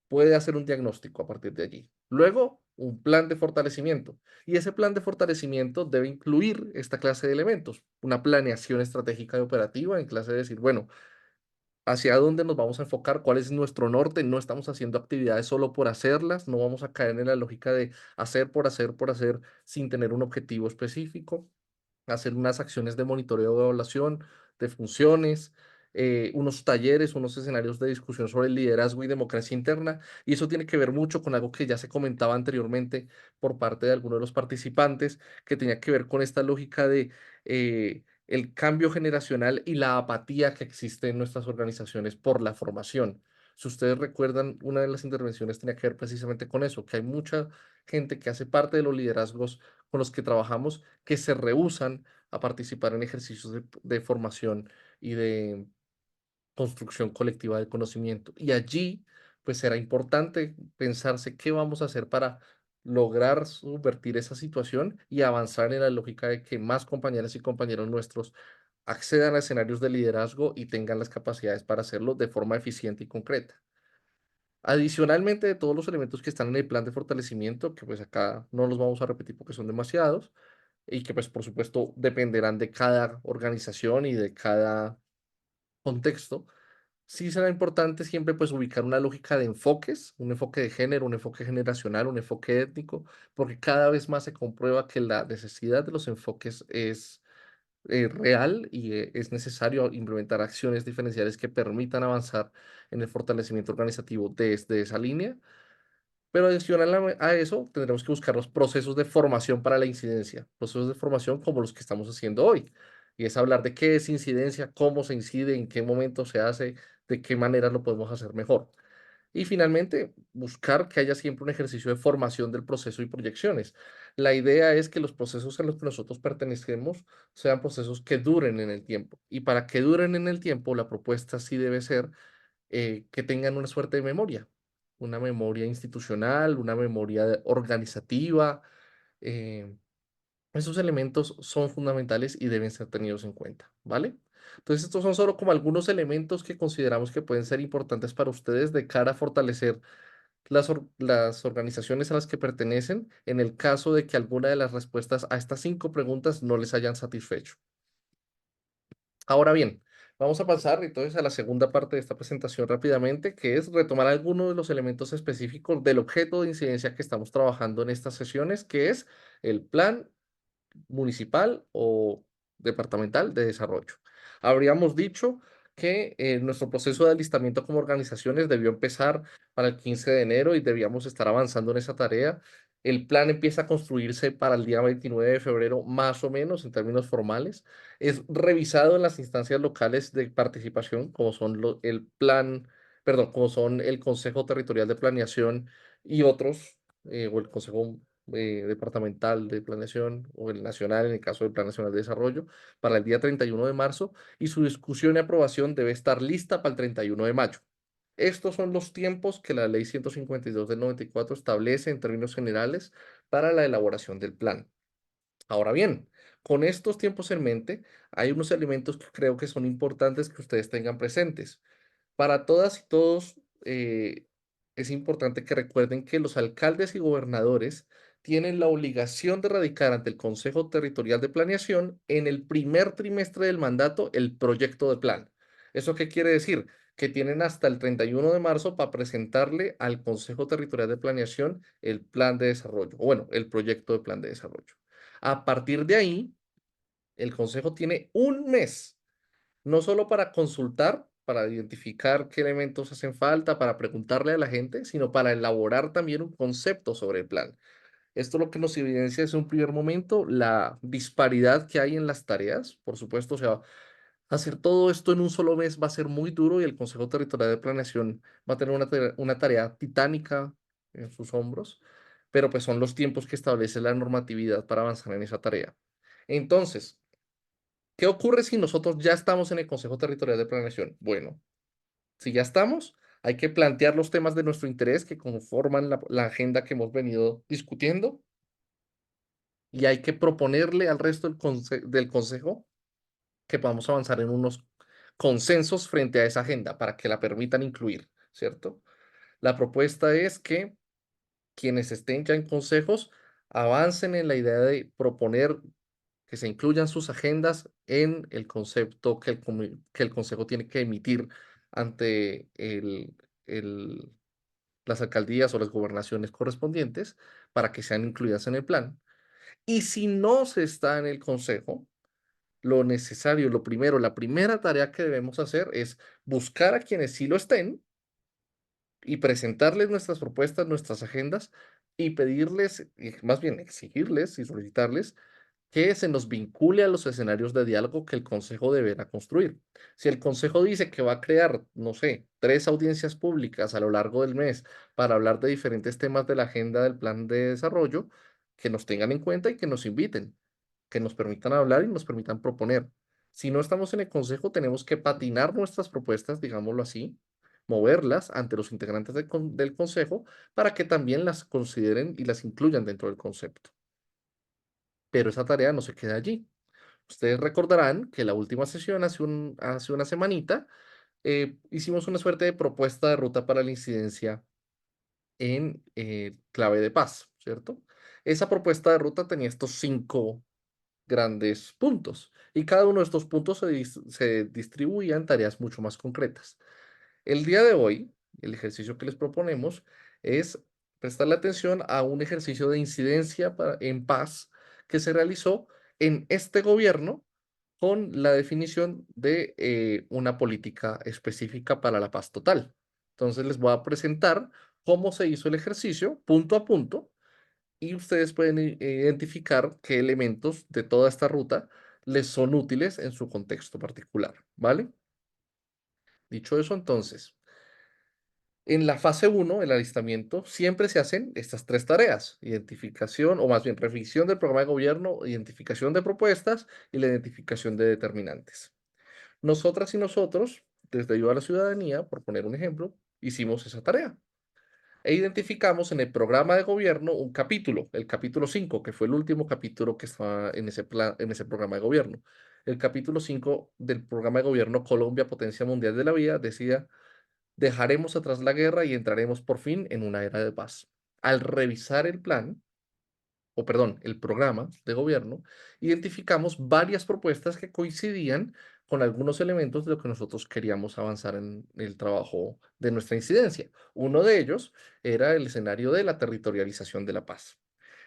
puede hacer un diagnóstico a partir de allí. Luego, un plan de fortalecimiento. Y ese plan de fortalecimiento debe incluir esta clase de elementos, una planeación estratégica y operativa en clase de decir, bueno, hacia dónde nos vamos a enfocar, cuál es nuestro norte, no estamos haciendo actividades solo por hacerlas, no vamos a caer en la lógica de hacer por hacer sin tener un objetivo específico, hacer unas acciones de monitoreo de evaluación de funciones, unos talleres, unos escenarios de discusión sobre liderazgo y democracia interna. Y eso tiene que ver mucho con algo que ya se comentaba anteriormente por parte de algunos de los participantes, que tenía que ver con esta lógica de el cambio generacional y la apatía que existe en nuestras organizaciones por la formación. Si ustedes recuerdan, una de las intervenciones tenía que ver precisamente con eso, que hay mucha gente que hace parte de los liderazgos con los que trabajamos que se rehúsan a participar en ejercicios de formación y de construcción colectiva del conocimiento. Y allí, pues será importante pensarse qué vamos a hacer para lograr subvertir esa situación y avanzar en la lógica de que más compañeras y compañeros nuestros accedan a escenarios de liderazgo y tengan las capacidades para hacerlo de forma eficiente y concreta. Adicionalmente, de todos los elementos que están en el plan de fortalecimiento, que pues acá no los vamos a repetir porque son demasiados, y que pues por supuesto dependerán de cada organización y de cada contexto, sí será importante siempre pues ubicar una lógica de enfoques, un enfoque de género, un enfoque generacional, un enfoque étnico, porque cada vez más se comprueba que la necesidad de los enfoques es real y es necesario implementar acciones diferenciales que permitan avanzar en el fortalecimiento organizativo desde esa línea. Pero adicional a eso, tendremos que buscar los procesos de formación para la incidencia, procesos de formación como los que estamos haciendo hoy. Y es hablar de qué es incidencia, cómo se incide, en qué momento se hace, de qué manera lo podemos hacer mejor. Y finalmente, buscar que haya siempre un ejercicio de formación del proceso y proyecciones. La idea es que los procesos a los que nosotros pertenecemos sean procesos que duren en el tiempo. Y para que duren en el tiempo, la propuesta sí debe ser que tengan una suerte de memoria, una memoria institucional, una memoria organizativa. eh, Esos elementos son fundamentales y deben ser tenidos en cuenta, ¿vale? Entonces, estos son solo como algunos elementos que consideramos que pueden ser importantes para ustedes de cara a fortalecer las organizaciones a las que pertenecen en el caso de que alguna de las respuestas a estas 5 preguntas no les hayan satisfecho. Ahora bien, vamos a pasar entonces a la segunda parte de esta presentación rápidamente, que es retomar algunos de los elementos específicos del objeto de incidencia que estamos trabajando en estas sesiones, que es el plan municipal o departamental de desarrollo. Habríamos dicho que nuestro proceso de alistamiento como organizaciones debió empezar para el 15 de enero y debíamos estar avanzando en esa tarea. El plan empieza a construirse para el día 29 de febrero, más o menos en términos formales. Es revisado en las instancias locales de participación, como son el plan, perdón, como son el Consejo Territorial de Planeación y otros, o el Consejo departamental de planeación o el nacional en el caso del Plan Nacional de Desarrollo para el día 31 de marzo y su discusión y aprobación debe estar lista para el 31 de mayo. Estos son los tiempos que la Ley 152 del 94 establece en términos generales para la elaboración del plan. Ahora bien, con estos tiempos en mente, hay unos elementos que creo que son importantes que ustedes tengan presentes. Para todas y todos, es importante que recuerden que los alcaldes y gobernadores tienen la obligación de radicar ante el Consejo Territorial de Planeación en el primer trimestre del mandato el proyecto de plan. ¿Eso qué quiere decir? Que tienen hasta el 31 de marzo para presentarle al Consejo Territorial de Planeación el plan de desarrollo, o bueno, el proyecto de plan de desarrollo. A partir de ahí, el Consejo tiene un mes no solo para consultar, para identificar qué elementos hacen falta, para preguntarle a la gente, sino para elaborar también un concepto sobre el plan. Esto lo que nos evidencia es un primer momento la disparidad que hay en las tareas. Por supuesto, o sea, hacer todo esto en un solo mes va a ser muy duro y el Consejo Territorial de Planeación va a tener una tarea titánica en sus hombros, pero pues son los tiempos que establece la normatividad para avanzar en esa tarea. Entonces, ¿qué ocurre si nosotros ya estamos en el Consejo Territorial de Planeación? Bueno, si ya estamos, hay que plantear los temas de nuestro interés que conforman la agenda que hemos venido discutiendo y hay que proponerle al resto del Consejo que podamos avanzar en unos consensos frente a esa agenda para que la permitan incluir, ¿cierto? La propuesta es que quienes estén ya en consejos avancen en la idea de proponer que se incluyan sus agendas en el concepto que el Consejo tiene que emitir ante el- las alcaldías o las gobernaciones correspondientes para que sean incluidas en el plan. Y si no se está en el Consejo, lo necesario, lo primero, la primera tarea que debemos hacer es buscar a quienes sí lo estén y presentarles nuestras propuestas, nuestras agendas y pedirles, y más bien exigirles y solicitarles que se nos vincule a los escenarios de diálogo que el Consejo deberá construir. Si el Consejo dice que va a crear, no sé, 3 audiencias públicas a lo largo del mes para hablar de diferentes temas de la agenda del plan de desarrollo, que nos tengan en cuenta y que nos inviten, que nos permitan hablar y nos permitan proponer. Si no estamos en el Consejo, tenemos que patinar nuestras propuestas, digámoslo así, moverlas ante los integrantes del Consejo para que también las consideren y las incluyan dentro del concepto. Pero esa tarea no se queda allí. Ustedes recordarán que la última sesión, hace una semanita, hicimos una suerte de propuesta de ruta para la incidencia en clave de paz, ¿cierto? Esa propuesta de ruta tenía estos 5 grandes puntos y cada uno de estos puntos se distribuía en tareas mucho más concretas. El día de hoy, el ejercicio que les proponemos es prestarle atención a un ejercicio de incidencia en paz que se realizó en este gobierno con la definición de una política específica para la paz total. Entonces les voy a presentar cómo se hizo el ejercicio punto a punto y ustedes pueden identificar qué elementos de toda esta ruta les son útiles en su contexto particular, ¿vale? Dicho eso, entonces, En la fase 1, el alistamiento, siempre se hacen estas 3 tareas: identificación, o más bien revisión del programa de gobierno, identificación de propuestas y la identificación de determinantes. Nosotras y nosotros, desde Ayuda a la Ciudadanía, por poner un ejemplo, hicimos esa tarea e identificamos en el programa de gobierno un capítulo, el capítulo 5, que fue el último capítulo que estaba en ese en ese programa de gobierno. El capítulo 5 del programa de gobierno Colombia, Potencia Mundial de la Vida, decía: dejaremos atrás la guerra y entraremos por fin en una era de paz. Al revisar el plan, o perdón, el programa de gobierno, identificamos varias propuestas que coincidían con algunos elementos de lo que nosotros queríamos avanzar en el trabajo de nuestra incidencia. Uno de ellos era el escenario de la territorialización de la paz.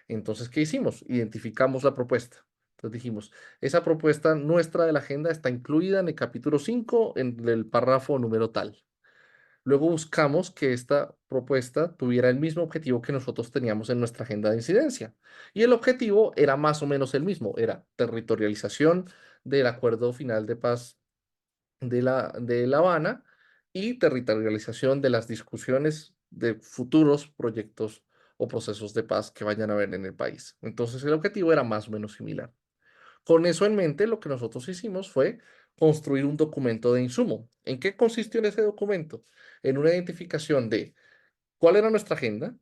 Entonces, ¿qué hicimos? Identificamos la propuesta. Entonces dijimos, esa propuesta nuestra de la agenda está incluida en el capítulo 5, en el párrafo número tal. Luego buscamos que esta propuesta tuviera el mismo objetivo que nosotros teníamos en nuestra agenda de incidencia. Y el objetivo era más o menos el mismo, era territorialización del acuerdo final de paz de La Habana y territorialización de las discusiones de futuros proyectos o procesos de paz que vayan a haber en el país. Entonces el objetivo era más o menos similar. Con eso en mente, lo que nosotros hicimos fue construir un documento de insumo. ¿En qué consistió en ese documento? En una identificación de cuál era nuestra agenda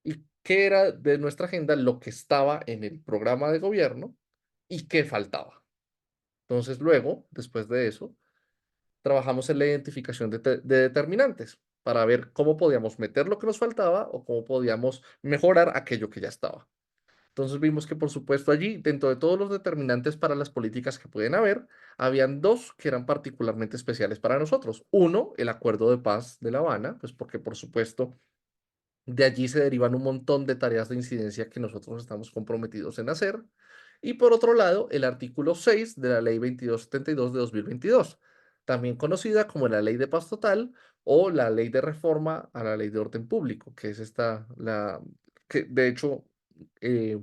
y qué era de nuestra agenda lo que estaba en el programa de gobierno y qué faltaba. Entonces, luego, después de eso, trabajamos en la identificación de determinantes para ver cómo podíamos meter lo que nos faltaba o cómo podíamos mejorar aquello que ya estaba. Entonces vimos que, por supuesto, allí, dentro de todos los determinantes para las políticas que pueden haber, habían dos que eran particularmente especiales para nosotros. Uno, el Acuerdo de Paz de La Habana, pues porque, por supuesto, de allí se derivan un montón de tareas de incidencia que nosotros estamos comprometidos en hacer. Y por otro lado, el artículo 6 de la Ley 2272 de 2022, también conocida como la Ley de Paz Total o la Ley de Reforma a la Ley de Orden Público, que es que de hecho, eh,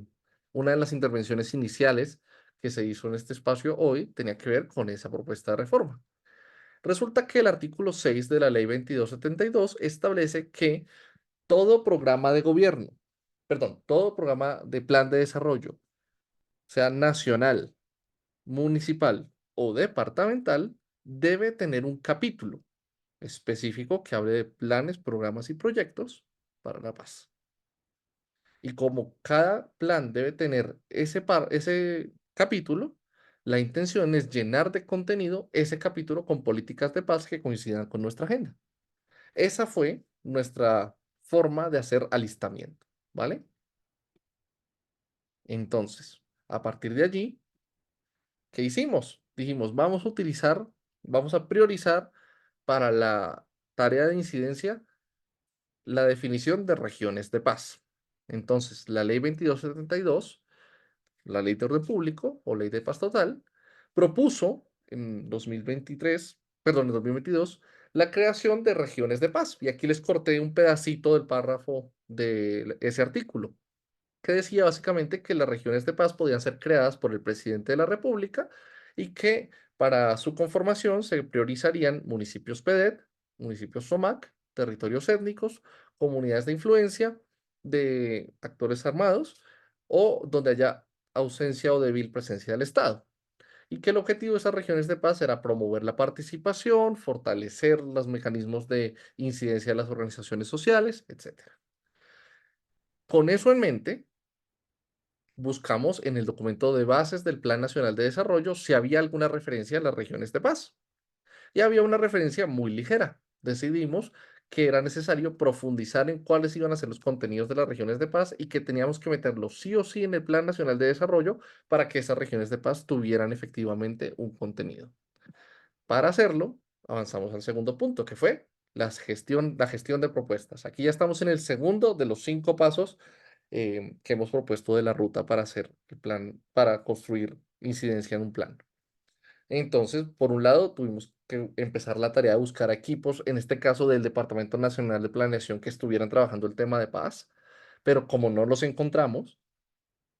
una de las intervenciones iniciales que se hizo en este espacio hoy tenía que ver con esa propuesta de reforma. Resulta que el artículo 6 de la Ley 2272 establece que todo programa de gobierno, perdón, todo programa de plan de desarrollo, sea nacional, municipal o departamental, debe tener un capítulo específico que hable de planes, programas y proyectos para la paz. Y como cada plan debe tener ese capítulo, la intención es llenar de contenido ese capítulo con políticas de paz que coincidan con nuestra agenda. Esa fue nuestra forma de hacer alistamiento, ¿vale? Entonces, a partir de allí, ¿qué hicimos? Dijimos, vamos a priorizar para la tarea de incidencia la definición de regiones de paz. Entonces, la ley 2272, la ley de orden público o ley de paz total, propuso en 2023, perdón, en 2022, la creación de regiones de paz. Y aquí les corté un pedacito del párrafo de ese artículo, que decía básicamente que las regiones de paz podían ser creadas por el presidente de la República y que para su conformación se priorizarían municipios PEDET, municipios SOMAC, territorios étnicos, comunidades de influencia de actores armados o donde haya ausencia o débil presencia del Estado. Y que el objetivo de esas regiones de paz era promover la participación, fortalecer los mecanismos de incidencia de las organizaciones sociales, etc. Con eso en mente, buscamos en el documento de bases del Plan Nacional de Desarrollo si había alguna referencia a las regiones de paz. Y había una referencia muy ligera. Decidimos que era necesario profundizar en cuáles iban a ser los contenidos de las regiones de paz y que teníamos que meterlos sí o sí en el Plan Nacional de Desarrollo para que esas regiones de paz tuvieran efectivamente un contenido. Para hacerlo, avanzamos al segundo punto, que fue la gestión de propuestas. Aquí ya estamos en el segundo de los 5 pasos que hemos propuesto de la ruta para hacer el plan, para construir incidencia en un plan. Entonces, por un lado, tuvimos que empezar la tarea de buscar equipos, en este caso del Departamento Nacional de Planeación, que estuvieran trabajando el tema de paz, pero como no los encontramos,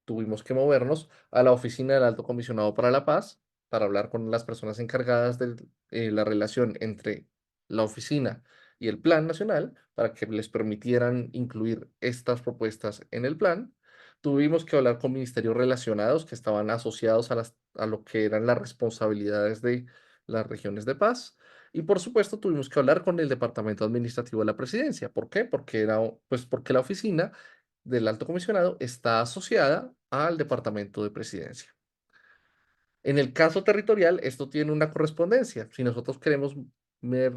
tuvimos que movernos a la oficina del Alto Comisionado para la Paz para hablar con las personas encargadas de la relación entre la oficina y el Plan Nacional para que les permitieran incluir estas propuestas en el plan. Tuvimos que hablar con ministerios relacionados que estaban asociados a lo que eran las responsabilidades de las regiones de paz. Y por supuesto tuvimos que hablar con el Departamento Administrativo de la Presidencia. ¿Por qué? Porque la oficina del Alto Comisionado está asociada al Departamento de Presidencia. En el caso territorial, esto tiene una correspondencia. Si nosotros queremos ver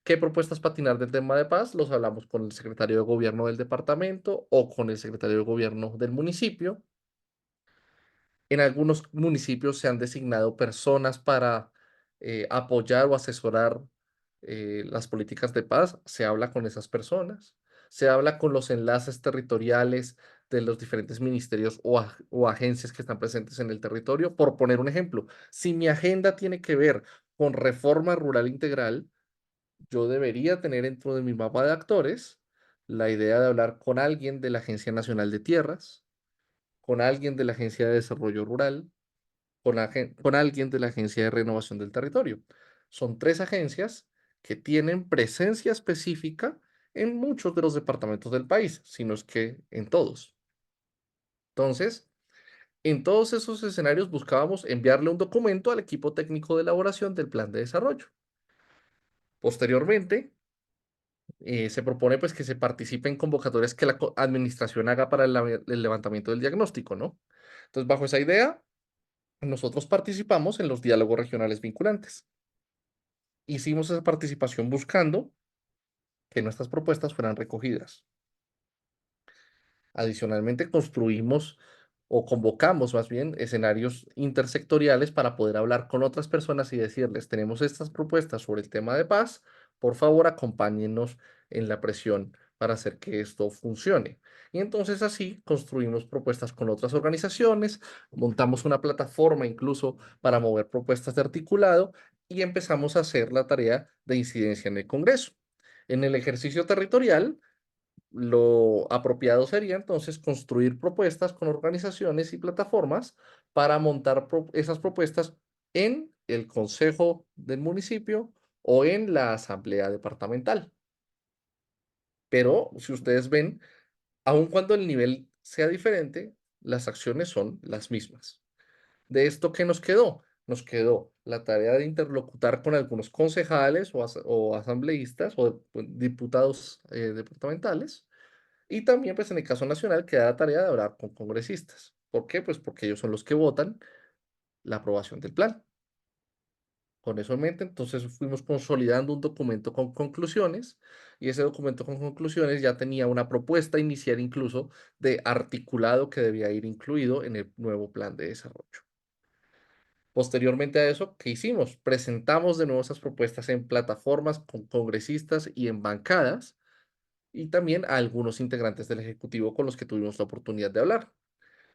qué propuestas patinar del tema de paz, los hablamos con el secretario de gobierno del departamento o con el secretario de gobierno del municipio. En algunos municipios se han designado personas para apoyar o asesorar las políticas de paz. Se habla con esas personas. Se habla con los enlaces territoriales de los diferentes ministerios o agencias que están presentes en el territorio. Por poner un ejemplo, si mi agenda tiene que ver con reforma rural integral, yo debería tener dentro de mi mapa de actores la idea de hablar con alguien de la Agencia Nacional de Tierras, con alguien de la Agencia de Desarrollo Rural, con alguien de la Agencia de Renovación del Territorio. Son tres agencias que tienen presencia específica en muchos de los departamentos del país, si no es que en todos. Entonces, en todos esos escenarios buscábamos enviarle un documento al equipo técnico de elaboración del plan de desarrollo. Posteriormente, se propone pues que se participe en convocatorias que la administración haga para el levantamiento del diagnóstico, ¿no? Entonces, bajo esa idea, nosotros participamos en los diálogos regionales vinculantes. Hicimos esa participación buscando que nuestras propuestas fueran recogidas. Adicionalmente, construimos o convocamos más bien escenarios intersectoriales para poder hablar con otras personas y decirles, tenemos estas propuestas sobre el tema de paz, por favor acompáñennos en la presión para hacer que esto funcione. Y entonces así construimos propuestas con otras organizaciones, montamos una plataforma incluso para mover propuestas de articulado y empezamos a hacer la tarea de incidencia en el Congreso. En el ejercicio territorial, lo apropiado sería entonces construir propuestas con organizaciones y plataformas para montar esas propuestas en el consejo del municipio o en la asamblea departamental. Pero si ustedes ven, aun cuando el nivel sea diferente, las acciones son las mismas. ¿De esto qué nos quedó? Nos quedó la tarea de interlocutar con algunos concejales o asambleístas o diputados departamentales. Y también, pues en el caso nacional, queda la tarea de hablar con congresistas. ¿Por qué? Pues porque ellos son los que votan la aprobación del plan. Con eso en mente, entonces fuimos consolidando un documento con conclusiones y ese documento con conclusiones ya tenía una propuesta inicial incluso de articulado que debía ir incluido en el nuevo plan de desarrollo. Posteriormente a eso, ¿qué hicimos? Presentamos de nuevo esas propuestas en plataformas con congresistas y en bancadas y también a algunos integrantes del Ejecutivo con los que tuvimos la oportunidad de hablar.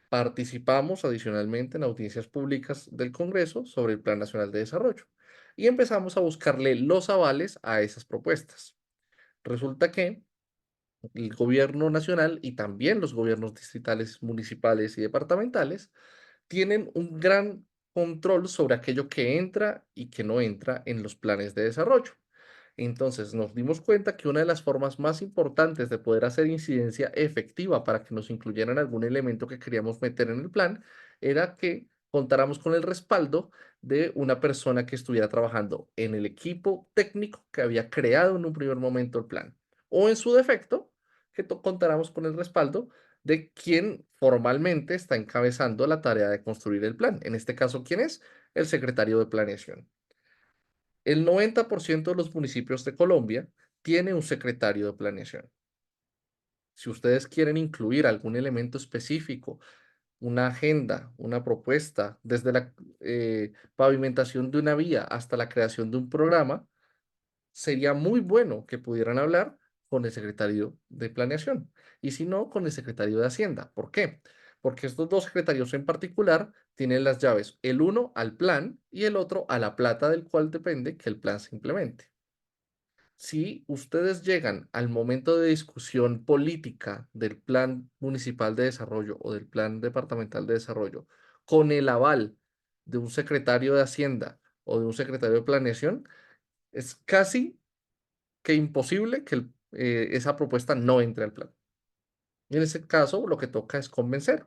Participamos adicionalmente en audiencias públicas del Congreso sobre el Plan Nacional de Desarrollo y empezamos a buscarle los avales a esas propuestas. Resulta que el gobierno nacional y también los gobiernos distritales, municipales y departamentales tienen un gran control sobre aquello que entra y que no entra en los planes de desarrollo. Entonces nos dimos cuenta que una de las formas más importantes de poder hacer incidencia efectiva para que nos incluyeran algún elemento que queríamos meter en el plan era que contáramos con el respaldo de una persona que estuviera trabajando en el equipo técnico que había creado en un primer momento el plan. O en su defecto, que contáramos con el respaldo de quien formalmente está encabezando la tarea de construir el plan. En este caso, ¿quién es? El secretario de Planeación. El 90% de los municipios de Colombia tiene un secretario de planeación. Si ustedes quieren incluir algún elemento específico, una agenda, una propuesta, desde la pavimentación de una vía hasta la creación de un programa, sería muy bueno que pudieran hablar con el secretario de Planeación y si no, con el secretario de Hacienda. ¿Por qué? Porque estos dos secretarios en particular tienen las llaves, el uno al plan y el otro a la plata del cual depende que el plan se implemente. Si ustedes llegan al momento de discusión política del plan municipal de desarrollo o del plan departamental de desarrollo con el aval de un secretario de Hacienda o de un secretario de Planeación, es casi que imposible que esa propuesta no entre al plan. Y en ese caso, lo que toca es convencer,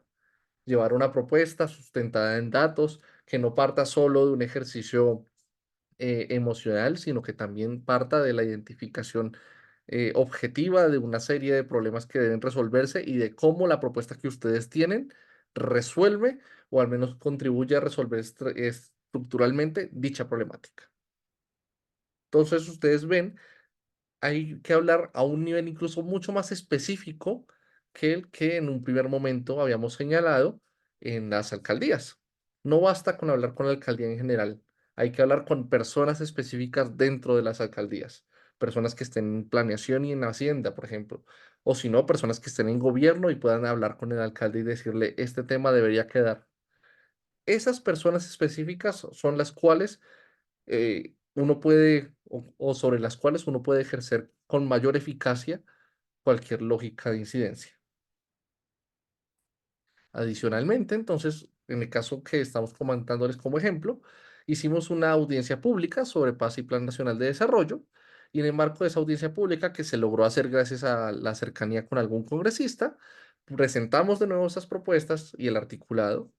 llevar una propuesta sustentada en datos, que no parta solo de un ejercicio emocional, sino que también parta de la identificación objetiva de una serie de problemas que deben resolverse y de cómo la propuesta que ustedes tienen resuelve o al menos contribuye a resolver estructuralmente dicha problemática. Entonces, ustedes ven, hay que hablar a un nivel incluso mucho más específico que el que en un primer momento habíamos señalado en las alcaldías. No basta con hablar con la alcaldía en general, hay que hablar con personas específicas dentro de las alcaldías, personas que estén en planeación y en hacienda, por ejemplo, o si no, personas que estén en gobierno y puedan hablar con el alcalde y decirle, este tema debería quedar. Esas personas específicas son las cuales uno puede, o sobre las cuales uno puede ejercer con mayor eficacia cualquier lógica de incidencia. Adicionalmente, entonces, en el caso que estamos comentándoles como ejemplo, hicimos una audiencia pública sobre paz y Plan Nacional de Desarrollo, y en el marco de esa audiencia pública, que se logró hacer gracias a la cercanía con algún congresista, presentamos de nuevo esas propuestas y el articulado.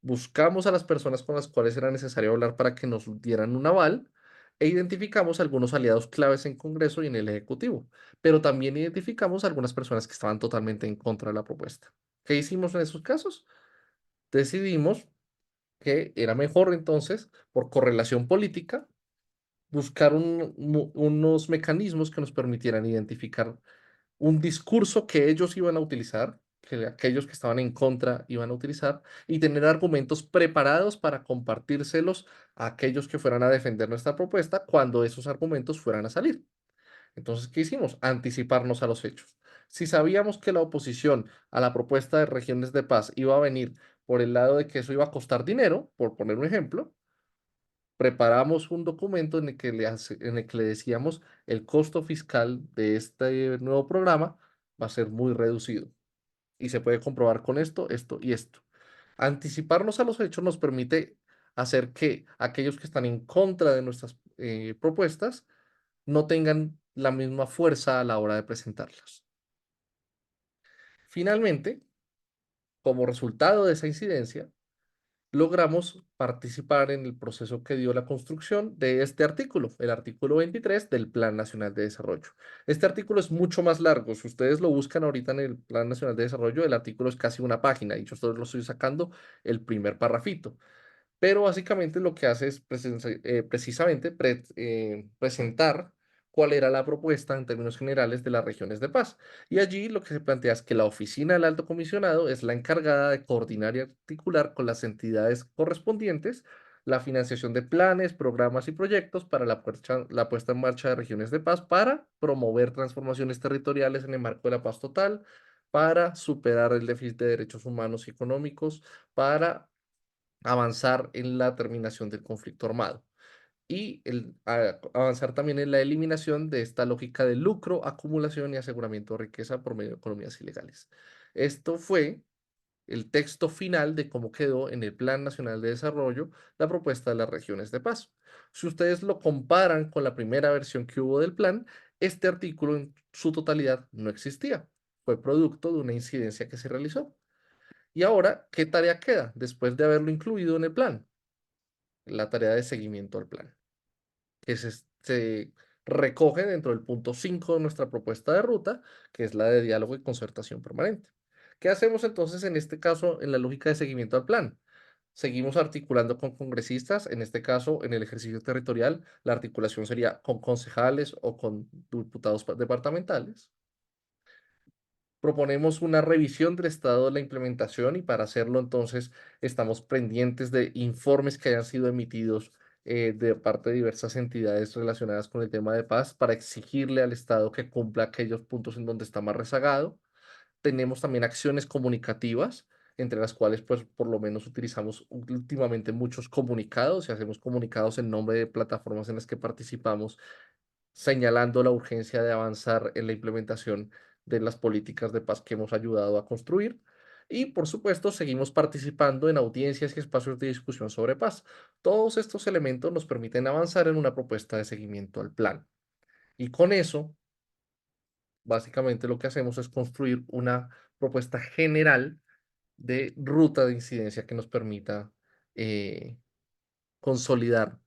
Buscamos a las personas con las cuales era necesario hablar para que nos dieran un aval e identificamos algunos aliados claves en Congreso y en el Ejecutivo, pero también identificamos algunas personas que estaban totalmente en contra de la propuesta. ¿Qué hicimos en esos casos? Decidimos que era mejor entonces, por correlación política, buscar unos mecanismos que nos permitieran identificar un discurso que ellos iban a utilizar, que aquellos que estaban en contra iban a utilizar, y tener argumentos preparados para compartírselos a aquellos que fueran a defender nuestra propuesta cuando esos argumentos fueran a salir. Entonces, ¿qué hicimos? Anticiparnos a los hechos. Si sabíamos que la oposición a la propuesta de regiones de paz iba a venir por el lado de que eso iba a costar dinero, por poner un ejemplo, preparamos un documento en el que le decíamos el costo fiscal de este nuevo programa va a ser muy reducido y se puede comprobar con esto, esto y esto. Anticiparnos a los hechos nos permite hacer que aquellos que están en contra de nuestras propuestas no tengan la misma fuerza a la hora de presentarlas. Finalmente, como resultado de esa incidencia, logramos participar en el proceso que dio la construcción de este artículo, el artículo 23 del Plan Nacional de Desarrollo. Este artículo es mucho más largo. Si ustedes lo buscan ahorita en el Plan Nacional de Desarrollo, el artículo es casi una página y yo solo lo estoy sacando el primer parrafito. Pero básicamente lo que hace es precisamente presentar cuál era la propuesta en términos generales de las regiones de paz. Y allí lo que se plantea es que la oficina del alto comisionado es la encargada de coordinar y articular con las entidades correspondientes la financiación de planes, programas y proyectos para la puesta en marcha de regiones de paz para promover transformaciones territoriales en el marco de la paz total, para superar el déficit de derechos humanos y económicos, para avanzar en la terminación del conflicto armado y avanzar también en la eliminación de esta lógica de lucro, acumulación y aseguramiento de riqueza por medio de economías ilegales. Esto fue el texto final de cómo quedó en el Plan Nacional de Desarrollo la propuesta de las regiones de paz. Si ustedes lo comparan con la primera versión que hubo del plan, este artículo en su totalidad no existía. Fue producto de una incidencia que se realizó. Y ahora, ¿qué tarea queda después de haberlo incluido en el plan? La tarea de seguimiento al plan, que se recoge dentro del punto 5 de nuestra propuesta de ruta, que es la de diálogo y concertación permanente. ¿Qué hacemos entonces en este caso en la lógica de seguimiento al plan? Seguimos articulando con congresistas, en este caso en el ejercicio territorial, la articulación sería con concejales o con diputados departamentales. Proponemos una revisión del estado de la implementación y para hacerlo entonces estamos pendientes de informes que hayan sido emitidos de parte de diversas entidades relacionadas con el tema de paz para exigirle al Estado que cumpla aquellos puntos en donde está más rezagado. Tenemos también acciones comunicativas, entre las cuales pues por lo menos utilizamos últimamente muchos comunicados y hacemos comunicados en nombre de plataformas en las que participamos señalando la urgencia de avanzar en la implementación de las políticas de paz que hemos ayudado a construir. Y por supuesto, seguimos participando en audiencias y espacios de discusión sobre paz. Todos estos elementos nos permiten avanzar en una propuesta de seguimiento al plan. Y con eso, básicamente lo que hacemos es construir una propuesta general de ruta de incidencia que nos permita eh, consolidar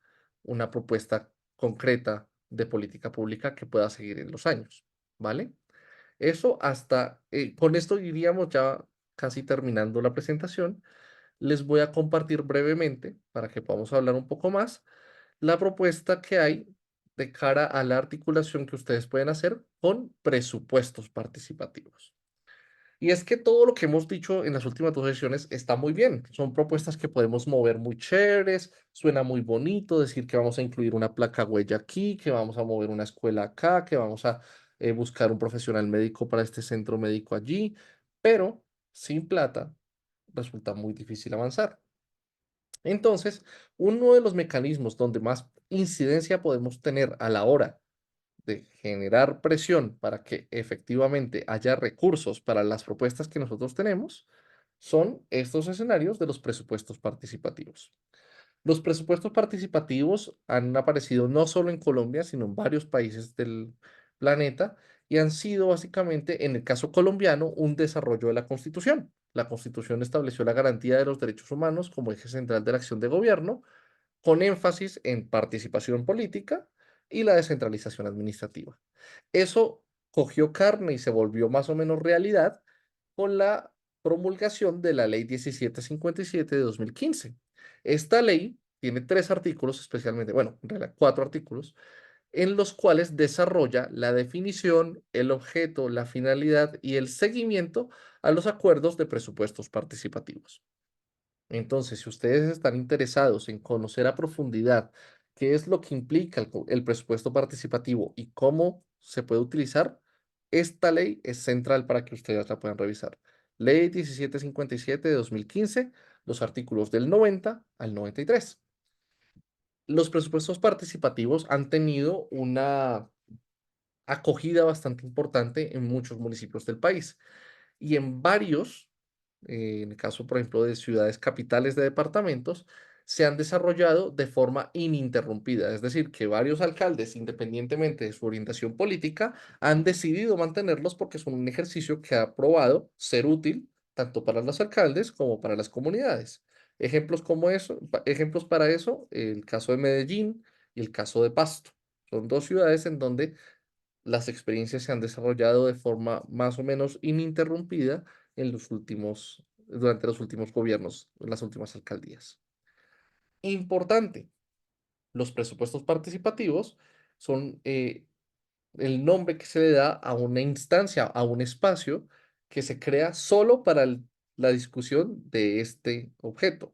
una propuesta concreta de política pública que pueda seguir en los años, ¿vale? Eso hasta, con esto iríamos ya casi terminando la presentación. Les voy a compartir brevemente, para que podamos hablar un poco más, la propuesta que hay de cara a la articulación que ustedes pueden hacer con presupuestos participativos. Y es que todo lo que hemos dicho en las últimas dos sesiones está muy bien. Son propuestas que podemos mover muy chéveres, suena muy bonito decir que vamos a incluir una placa huella aquí, que vamos a mover una escuela acá, que vamos a buscar un profesional médico para este centro médico allí, pero sin plata resulta muy difícil avanzar. Entonces, uno de los mecanismos donde más incidencia podemos tener a la hora de generar presión para que efectivamente haya recursos para las propuestas que nosotros tenemos son estos escenarios de los presupuestos participativos. Los presupuestos participativos han aparecido no solo en Colombia, sino en varios países del planeta y han sido básicamente, en el caso colombiano, un desarrollo de la Constitución. La Constitución estableció la garantía de los derechos humanos como eje central de la acción de gobierno, con énfasis en participación política y la descentralización administrativa. Eso cogió carne y se volvió más o menos realidad con la promulgación de la Ley 1757 de 2015. Esta ley tiene tres artículos especialmente, bueno, en realidad cuatro artículos, en los cuales desarrolla la definición, el objeto, la finalidad y el seguimiento a los acuerdos de presupuestos participativos. Entonces, si ustedes están interesados en conocer a profundidad qué es lo que implica el presupuesto participativo y cómo se puede utilizar, esta ley es central para que ustedes la puedan revisar. Ley 1757 de 2015, los artículos del 90 al 93. Los presupuestos participativos han tenido una acogida bastante importante en muchos municipios del país y en varios, en el caso, por ejemplo, de ciudades capitales de departamentos, se han desarrollado de forma ininterrumpida. Es decir, que varios alcaldes, independientemente de su orientación política, han decidido mantenerlos porque son un ejercicio que ha probado ser útil tanto para los alcaldes como para las comunidades. Ejemplos como eso, ejemplos para eso, el caso de Medellín y el caso de Pasto. Son dos ciudades en donde las experiencias se han desarrollado de forma más o menos ininterrumpida durante los últimos gobiernos, en las últimas alcaldías. Importante, los presupuestos participativos son el nombre que se le da a una instancia, a un espacio que se crea solo para la discusión de este objeto.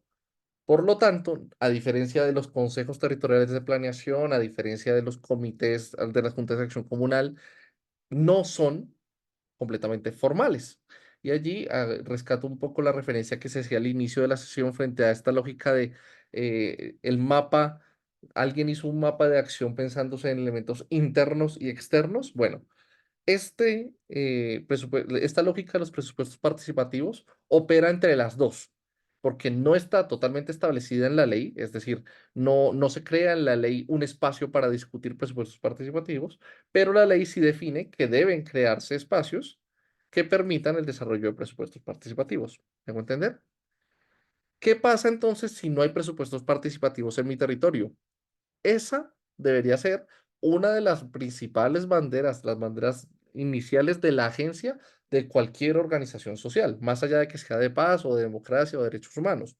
Por lo tanto, a diferencia de los consejos territoriales de planeación, a diferencia de los comités de las juntas de acción comunal, no son completamente formales. Y allí rescato un poco la referencia que se hacía al inicio de la sesión frente a esta lógica de el mapa, alguien hizo un mapa de acción pensándose en elementos internos y externos. Bueno, esta lógica de los presupuestos participativos opera entre las dos, porque no está totalmente establecida en la ley, es decir, no se crea en la ley un espacio para discutir presupuestos participativos, pero la ley sí define que deben crearse espacios que permitan el desarrollo de presupuestos participativos. ¿Tengo entender? ¿Qué pasa entonces si no hay presupuestos participativos en mi territorio? Esa debería ser una de las principales banderas, las banderas iniciales de la agencia de cualquier organización social, más allá de que sea de paz o de democracia o de derechos humanos.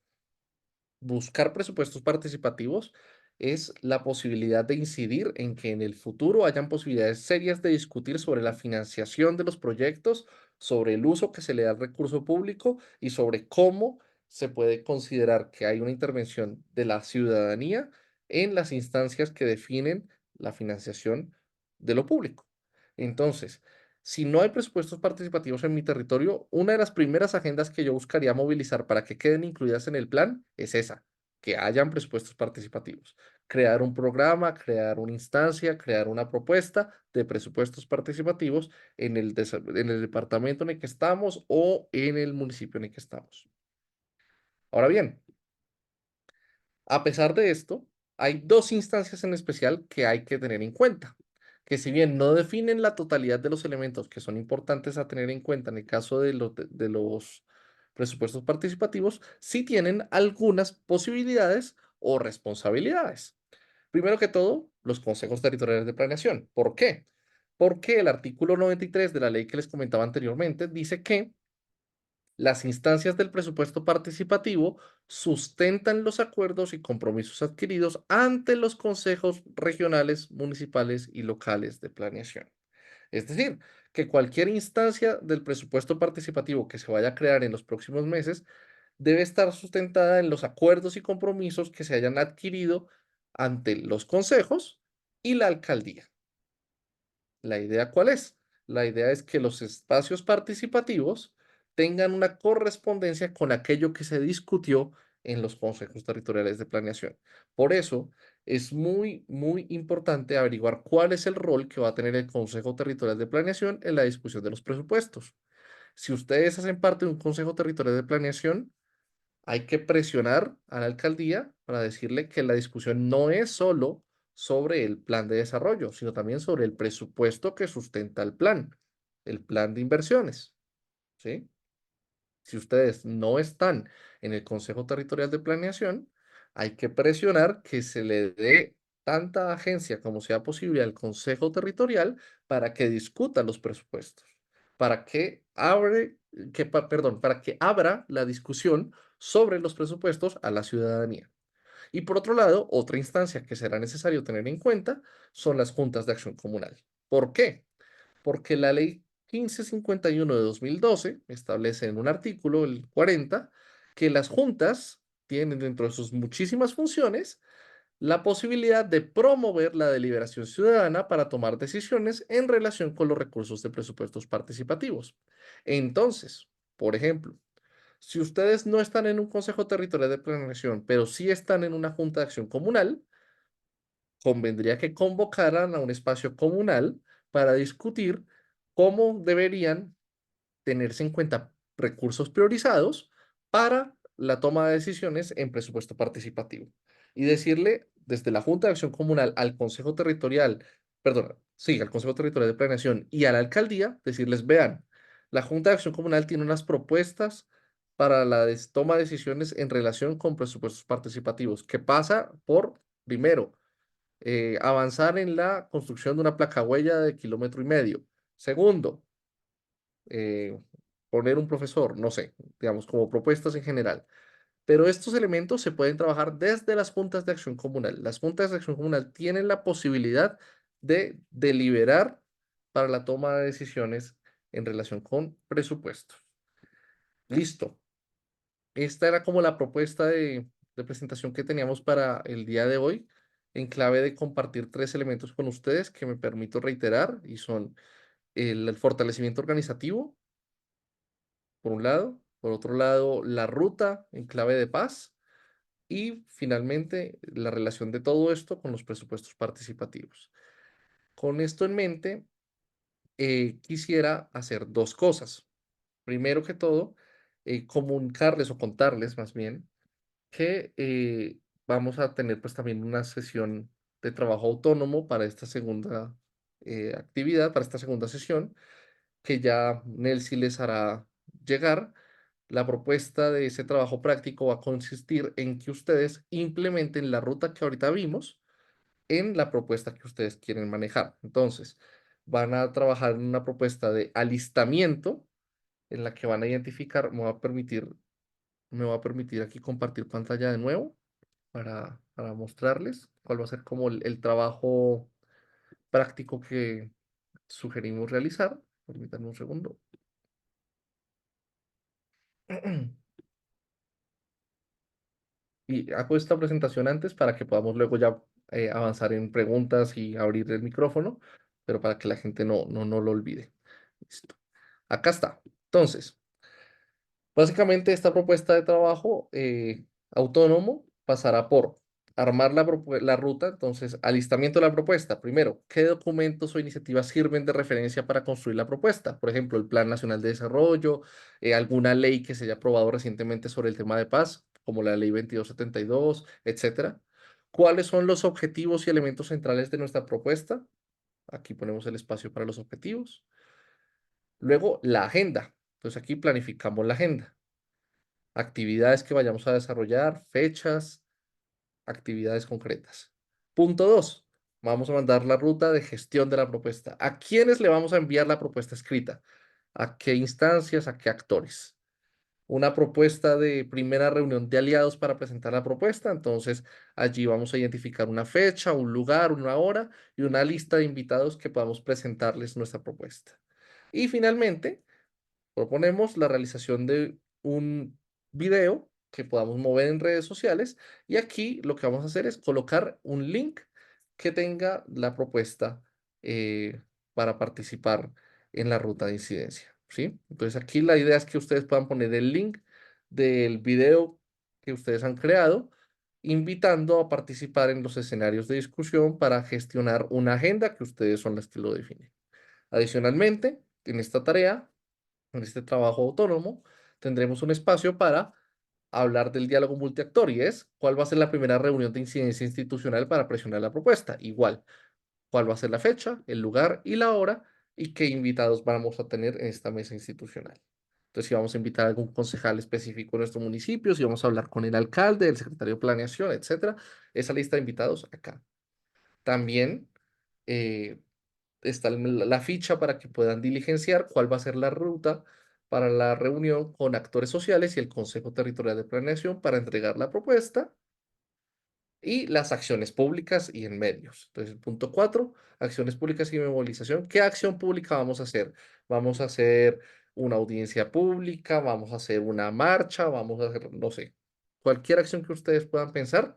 Buscar presupuestos participativos es la posibilidad de incidir en que en el futuro hayan posibilidades serias de discutir sobre la financiación de los proyectos, sobre el uso que se le da al recurso público y sobre cómo se puede considerar que hay una intervención de la ciudadanía en las instancias que definen la financiación de lo público. Entonces, si no hay presupuestos participativos en mi territorio, una de las primeras agendas que yo buscaría movilizar para que queden incluidas en el plan es esa, que hayan presupuestos participativos. Crear un programa, crear una instancia, crear una propuesta de presupuestos participativos en el departamento en el que estamos o en el municipio en el que estamos. Ahora bien, a pesar de esto, hay dos instancias en especial que hay que tener en cuenta, que si bien no definen la totalidad de los elementos que son importantes a tener en cuenta en el caso de los presupuestos participativos, sí tienen algunas posibilidades o responsabilidades. Primero que todo, los consejos territoriales de planeación. ¿Por qué? Porque el artículo 93 de la ley que les comentaba anteriormente dice que las instancias del presupuesto participativo sustentan los acuerdos y compromisos adquiridos ante los consejos regionales, municipales y locales de planeación. Es decir, que cualquier instancia del presupuesto participativo que se vaya a crear en los próximos meses debe estar sustentada en los acuerdos y compromisos que se hayan adquirido ante los consejos y la alcaldía. ¿La idea cuál es? La idea es que los espacios participativos tengan una correspondencia con aquello que se discutió en los consejos territoriales de planeación. Por eso es muy importante averiguar cuál es el rol que va a tener el Consejo Territorial de Planeación en la discusión de los presupuestos. Si ustedes hacen parte de un Consejo Territorial de Planeación, hay que presionar a la alcaldía para decirle que la discusión no es solo sobre el plan de desarrollo, sino también sobre el presupuesto que sustenta el plan de inversiones, ¿sí? Si ustedes no están en el Consejo Territorial de Planeación, hay que presionar que se le dé tanta agencia como sea posible al Consejo Territorial para que discuta los presupuestos, para que para que abra la discusión sobre los presupuestos a la ciudadanía. Y por otro lado, otra instancia que será necesario tener en cuenta son las juntas de acción comunal. ¿Por qué? Porque la ley 1551 de 2012 establece en un artículo, el 40, que las juntas tienen dentro de sus muchísimas funciones la posibilidad de promover la deliberación ciudadana para tomar decisiones en relación con los recursos de presupuestos participativos. Entonces, por ejemplo, si ustedes no están en un consejo territorial de planeación, pero sí están en una junta de acción comunal, convendría que convocaran a un espacio comunal para discutir cómo deberían tenerse en cuenta recursos priorizados para la toma de decisiones en presupuesto participativo. Y decirle desde la Junta de Acción Comunal al Consejo Territorial, perdón, sí, al Consejo Territorial de Planeación y a la alcaldía, decirles, vean, la Junta de Acción Comunal tiene unas propuestas para la toma de decisiones en relación con presupuestos participativos, que pasa por, primero, avanzar en la construcción de una placa huella de 1,5 kilómetros. Segundo, eh, poner un profesor, no sé, digamos, como propuestas en general. Pero estos elementos se pueden trabajar desde las juntas de acción comunal. Las juntas de acción comunal tienen la posibilidad de deliberar para la toma de decisiones en relación con presupuestos. Listo. Esta era como la propuesta de presentación que teníamos para el día de hoy, en clave de compartir 3 elementos con ustedes que me permito reiterar y son el fortalecimiento organizativo, por un lado, por otro lado, la ruta en clave de paz y finalmente la relación de todo esto con los presupuestos participativos. Con esto en mente, quisiera hacer 2 cosas. Primero que todo, comunicarles o contarles más bien que vamos a tener pues también una sesión de trabajo autónomo para esta segunda actividad, para esta segunda sesión, que ya Nelcy les hará llegar. La propuesta de ese trabajo práctico va a consistir en que ustedes implementen la ruta que ahorita vimos en la propuesta que ustedes quieren manejar. Entonces, van a trabajar en una propuesta de alistamiento en la que van a identificar, me va a permitir aquí compartir pantalla de nuevo para mostrarles cuál va a ser como el trabajo práctico que sugerimos realizar. Permítanme un segundo. Y hago esta presentación antes para que podamos luego ya avanzar en preguntas y abrir el micrófono, pero para que la gente no lo olvide. Listo. Acá está. Entonces, básicamente esta propuesta de trabajo autónomo pasará por armar la ruta, entonces alistamiento de la propuesta. Primero, ¿qué documentos o iniciativas sirven de referencia para construir la propuesta? Por ejemplo, el Plan Nacional de Desarrollo, alguna ley que se haya aprobado recientemente sobre el tema de paz, como la Ley 2272, etcétera. ¿Cuáles son los objetivos y elementos centrales de nuestra propuesta? Aquí ponemos el espacio para los objetivos. Luego, la agenda. Entonces, aquí planificamos la agenda. Actividades que vayamos a desarrollar, fechas, actividades concretas. Punto 2. Vamos a mandar la ruta de gestión de la propuesta. ¿A quiénes le vamos a enviar la propuesta escrita? ¿A qué instancias? ¿A qué actores? Una propuesta de primera reunión de aliados para presentar la propuesta. Entonces, allí vamos a identificar una fecha, un lugar, una hora y una lista de invitados que podamos presentarles nuestra propuesta. Y finalmente, proponemos la realización de un video que podamos mover en redes sociales y aquí lo que vamos a hacer es colocar un link que tenga la propuesta para participar en la ruta de incidencia, ¿sí? Entonces aquí la idea es que ustedes puedan poner el link del video que ustedes han creado, invitando a participar en los escenarios de discusión para gestionar una agenda que ustedes son las que lo definen. Adicionalmente, en esta tarea en este trabajo autónomo, tendremos un espacio para hablar del diálogo multiactor y es cuál va a ser la primera reunión de incidencia institucional para presionar la propuesta. Igual, cuál va a ser la fecha, el lugar y la hora y qué invitados vamos a tener en esta mesa institucional. Entonces, si vamos a invitar a algún concejal específico de nuestro municipio, si vamos a hablar con el alcalde, el secretario de planeación, etcétera, esa lista de invitados acá. También eh, está la ficha para que puedan diligenciar cuál va a ser la ruta para la reunión con actores sociales y el Consejo Territorial de Planeación para entregar la propuesta y las acciones públicas y en medios. Entonces, el punto 4, acciones públicas y movilización. ¿Qué acción pública vamos a hacer? Vamos a hacer una audiencia pública, vamos a hacer una marcha, vamos a hacer, no sé, cualquier acción que ustedes puedan pensar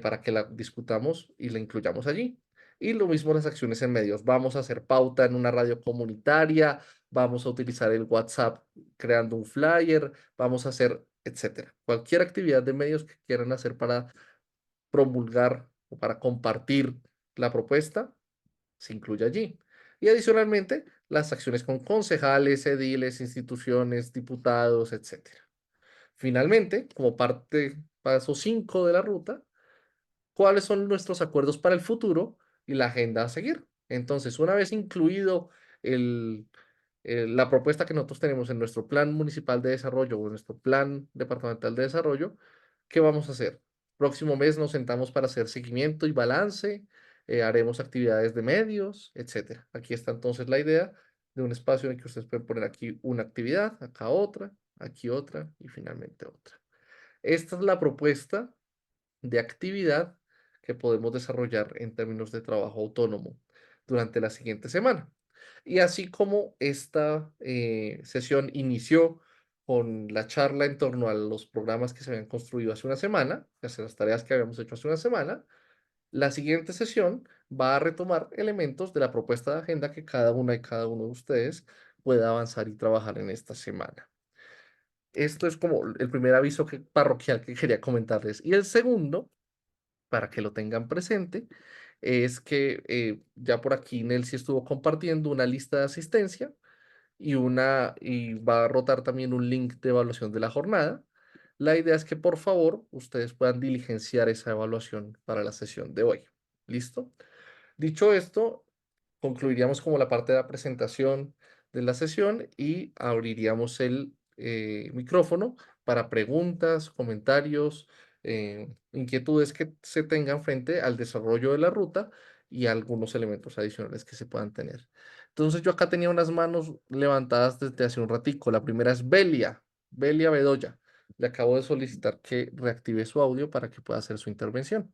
para que la discutamos y la incluyamos allí. Y lo mismo las acciones en medios. Vamos a hacer pauta en una radio comunitaria, vamos a utilizar el WhatsApp creando un flyer, vamos a hacer, etcétera. Cualquier actividad de medios que quieran hacer para promulgar o para compartir la propuesta se incluye allí. Y adicionalmente, las acciones con concejales, ediles, instituciones, diputados, etcétera. Finalmente, como parte, paso 5 de la ruta, cuáles son nuestros acuerdos para el futuro y la agenda a seguir. Entonces, una vez incluido el, la propuesta que nosotros tenemos en nuestro plan municipal de desarrollo o en nuestro plan departamental de desarrollo, ¿qué vamos a hacer? Próximo mes nos sentamos para hacer seguimiento y balance, haremos actividades de medios, etcétera. Aquí está entonces la idea de un espacio en el que ustedes pueden poner aquí una actividad, acá otra, aquí otra y finalmente otra. Esta es la propuesta de actividad que podemos desarrollar en términos de trabajo autónomo durante la siguiente semana. Y así como esta sesión inició con la charla en torno a los programas que se habían construido hace una semana, hacia las tareas que habíamos hecho hace una semana, la siguiente sesión va a retomar elementos de la propuesta de agenda que cada una y cada uno de ustedes pueda avanzar y trabajar en esta semana. Esto es como el primer aviso parroquial que quería comentarles. Y el segundo para que lo tengan presente, es que ya por aquí Nelcy estuvo compartiendo una lista de asistencia y va a rotar también un link de evaluación de la jornada. La idea es que por favor ustedes puedan diligenciar esa evaluación para la sesión de hoy. ¿Listo? Dicho esto, concluiríamos como la parte de la presentación de la sesión y abriríamos el micrófono para preguntas, comentarios, inquietudes que se tengan frente al desarrollo de la ruta y algunos elementos adicionales que se puedan tener. Entonces yo acá tenía unas manos levantadas desde hace un ratico. La primera es Belia Bedoya. Le acabo de solicitar que reactive su audio para que pueda hacer su intervención.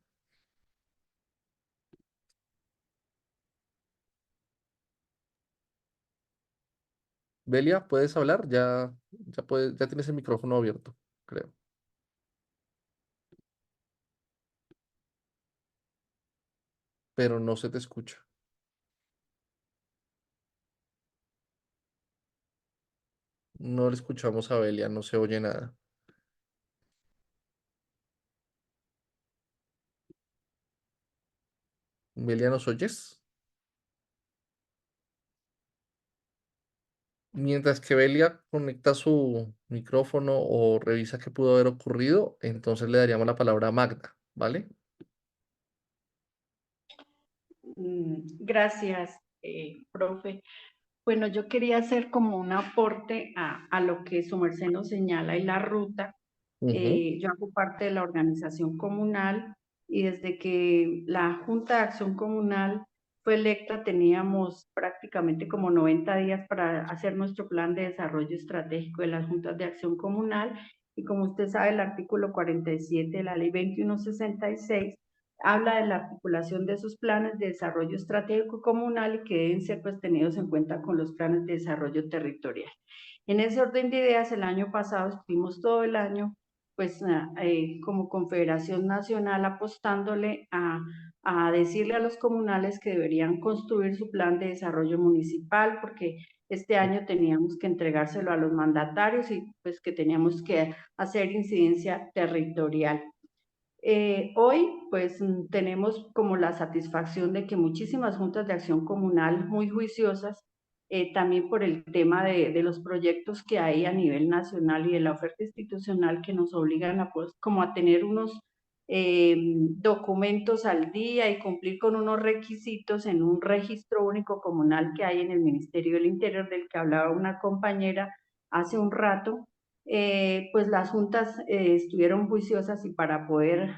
Belia, ¿puedes hablar? Ya tienes el micrófono abierto, creo. Pero no se te escucha. No le escuchamos a Belia, no se oye nada. Belia, ¿nos oyes? Mientras que Belia conecta su micrófono o revisa qué pudo haber ocurrido, entonces le daríamos la palabra a Magda, ¿vale? Gracias, profe. Bueno, yo quería hacer como un aporte a lo que su merced nos señala y la ruta. Ujú. Yo hago parte de la organización comunal y desde que la Junta de Acción Comunal fue electa teníamos prácticamente como 90 días para hacer nuestro plan de desarrollo estratégico de las Juntas de Acción Comunal y como usted sabe el artículo 47 de la Ley 2166 habla de la articulación de esos planes de desarrollo estratégico comunal y que deben ser pues tenidos en cuenta con los planes de desarrollo territorial. En ese orden de ideas, el año pasado estuvimos todo el año pues como Confederación Nacional apostándole a decirle a los comunales que deberían construir su plan de desarrollo municipal porque este año teníamos que entregárselo a los mandatarios y pues que teníamos que hacer incidencia territorial. Hoy, pues tenemos como la satisfacción de que muchísimas juntas de acción comunal muy juiciosas, también por el tema de los proyectos que hay a nivel nacional y de la oferta institucional que nos obligan a, pues, como a tener unos documentos al día y cumplir con unos requisitos en un registro único comunal que hay en el Ministerio del Interior, del que hablaba una compañera hace un rato. Pues las juntas estuvieron juiciosas y para poder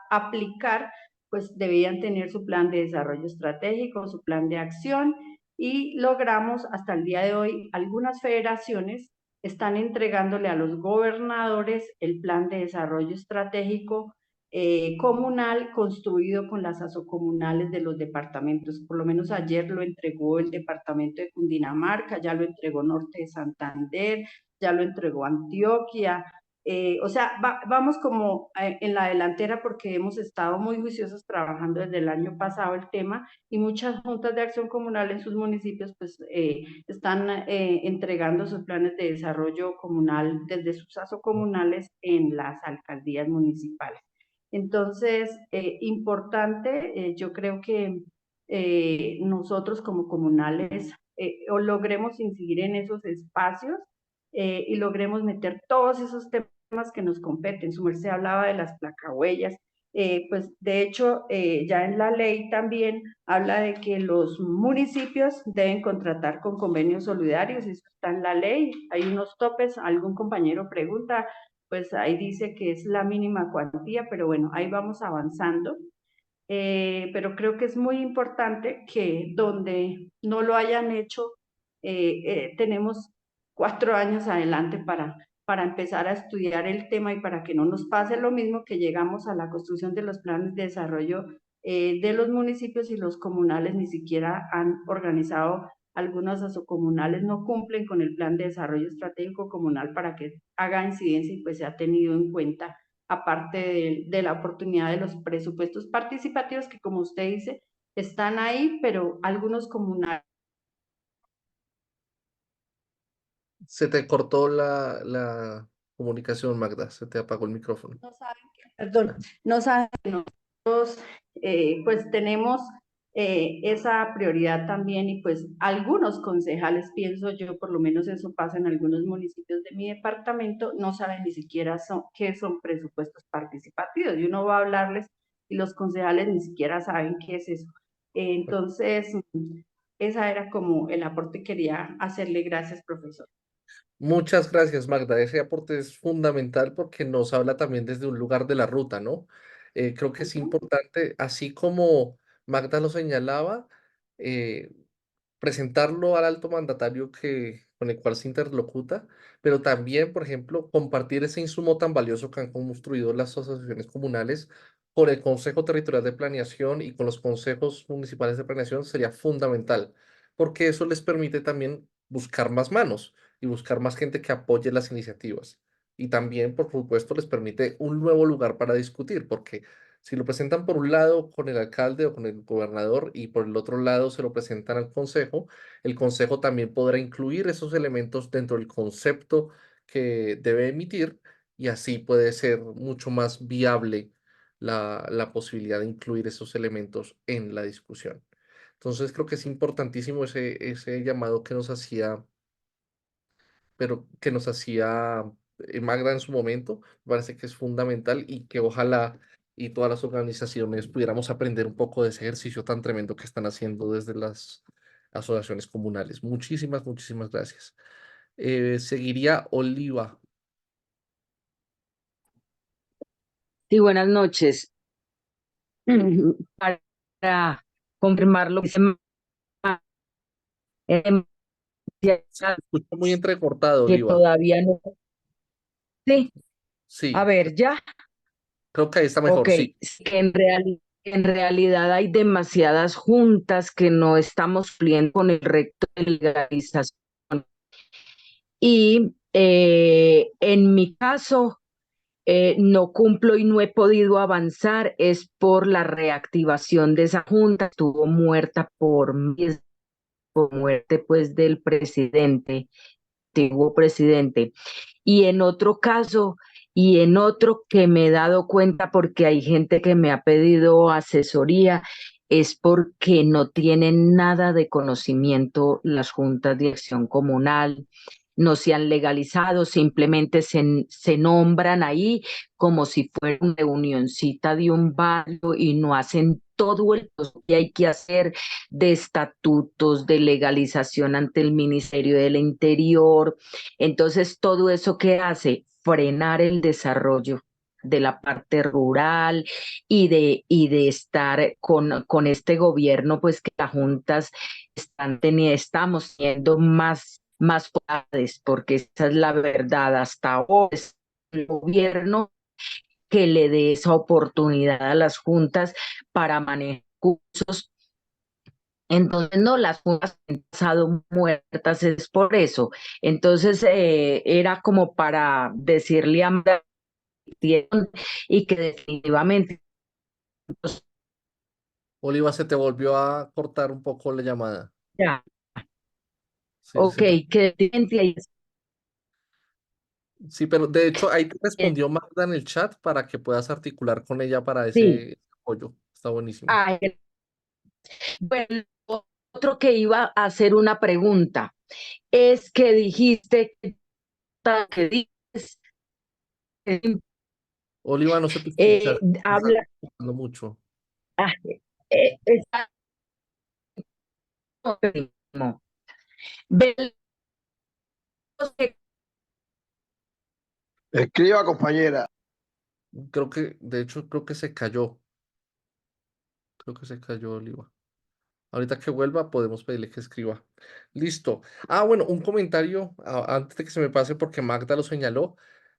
aplicar, pues debían tener su plan de desarrollo estratégico, su plan de acción y logramos hasta el día de hoy, algunas federaciones están entregándole a los gobernadores el plan de desarrollo estratégico comunal construido con las asocomunales de los departamentos. Por lo menos ayer lo entregó el departamento de Cundinamarca, ya lo entregó Norte de Santander, ya lo entregó Antioquia. O sea, vamos como en la delantera porque hemos estado muy juiciosos trabajando desde el año pasado el tema y muchas juntas de acción comunal en sus municipios pues están entregando sus planes de desarrollo comunal desde sus asocomunales en las alcaldías municipales. Entonces, importante, yo creo que nosotros como comunales o logremos incidir en esos espacios y logremos meter todos esos temas que nos competen. Su merced hablaba de las placahuellas, pues de hecho ya en la ley también habla de que los municipios deben contratar con convenios solidarios, eso está en la ley, hay unos topes, algún compañero pregunta, pues ahí dice que es la mínima cuantía, pero bueno, ahí vamos avanzando. Pero creo que es muy importante que donde no lo hayan hecho, tenemos 4 años adelante para empezar a estudiar el tema y para que no nos pase lo mismo que llegamos a la construcción de los planes de desarrollo de los municipios y los comunales ni siquiera han organizado, algunos asocomunales no cumplen con el plan de desarrollo estratégico comunal para que haga incidencia y pues se ha tenido en cuenta aparte de la oportunidad de los presupuestos participativos que, como usted dice, están ahí, pero algunos comunales Se te cortó la comunicación, Magda, se te apagó el micrófono. no saben perdón, no saben que nosotros pues tenemos esa prioridad también y pues algunos concejales, pienso yo, por lo menos eso pasa en algunos municipios de mi departamento, no saben ni siquiera qué son presupuestos participativos y uno va a hablarles y los concejales ni siquiera saben qué es eso. Entonces, esa era como el aporte que quería hacerle. Gracias, profesor. Muchas gracias, Magda. Ese aporte es fundamental porque nos habla también desde un lugar de la ruta, ¿no? Creo que es importante, así como Magda lo señalaba, eh, presentarlo al alto mandatario con el cual se interlocuta, pero también, por ejemplo, compartir ese insumo tan valioso que han construido las asociaciones comunales con el Consejo Territorial de Planeación y con los consejos municipales de planeación sería fundamental, porque eso les permite también buscar más manos y buscar más gente que apoye las iniciativas. Y también, por supuesto, les permite un nuevo lugar para discutir, porque si lo presentan por un lado con el alcalde o con el gobernador y por el otro lado se lo presentan al consejo, el consejo también podrá incluir esos elementos dentro del concepto que debe emitir y así puede ser mucho más viable la posibilidad de incluir esos elementos en la discusión. Entonces creo que es importantísimo ese llamado que nos hacía, pero que nos hacía Magda en su momento. Me parece que es fundamental y que ojalá y todas las organizaciones pudiéramos aprender un poco de ese ejercicio tan tremendo que están haciendo desde las asociaciones comunales. Muchísimas, muchísimas gracias. Seguiría Oliva. Sí, buenas noches. Para confirmar lo que se eh, Se escucha muy entrecortado, que Oliva. todavía no. Sí, a Sí, ver, ya. creo que ahí está Ok, mejor, sí. sí que en realidad hay demasiadas juntas que no estamos cumpliendo con el reto de legalización. Y en mi caso, no cumplo y no he podido avanzar, es por la reactivación de esa junta. Estuvo muerta por muerte pues del presidente, antiguo presidente. Y en otro caso, y en otro que me he dado cuenta porque hay gente que me ha pedido asesoría, es porque no tienen nada de conocimiento las juntas de acción comunal, no se han legalizado, simplemente se nombran ahí como si fuera una reunioncita de un barrio y no hacen todo el proceso que hay que hacer de estatutos, de legalización ante el Ministerio del Interior. Entonces, todo eso que hace frenar el desarrollo de la parte rural y de estar con este gobierno, pues que las juntas estamos siendo más fuertes, porque esa es la verdad. Hasta ahora es el gobierno que le dé esa oportunidad a las juntas para manejar recursos. Entonces, no, las juntas han pasado muertas, es por eso. Entonces, era como para decirle a Mara y que definitivamente, pues, Oliva, se te volvió a cortar un poco la llamada. ya, Sí, ok, que definitivamente sí, pero de hecho ahí te respondió Magda en el chat para que puedas articular con ella para sí. ese apoyo. Está buenísimo. Ah, bueno, otro que iba a hacer una pregunta es que dijiste que dices, Oliva, no se te escucha. Estás habla, escuchando mucho. ah, está, ve- Escriba, compañera. Creo que, de hecho, creo que se cayó. Creo que se cayó Oliva. Ahorita que vuelva, podemos pedirle que escriba. Listo. Ah, bueno, un comentario antes de que se me pase porque Magda lo señaló.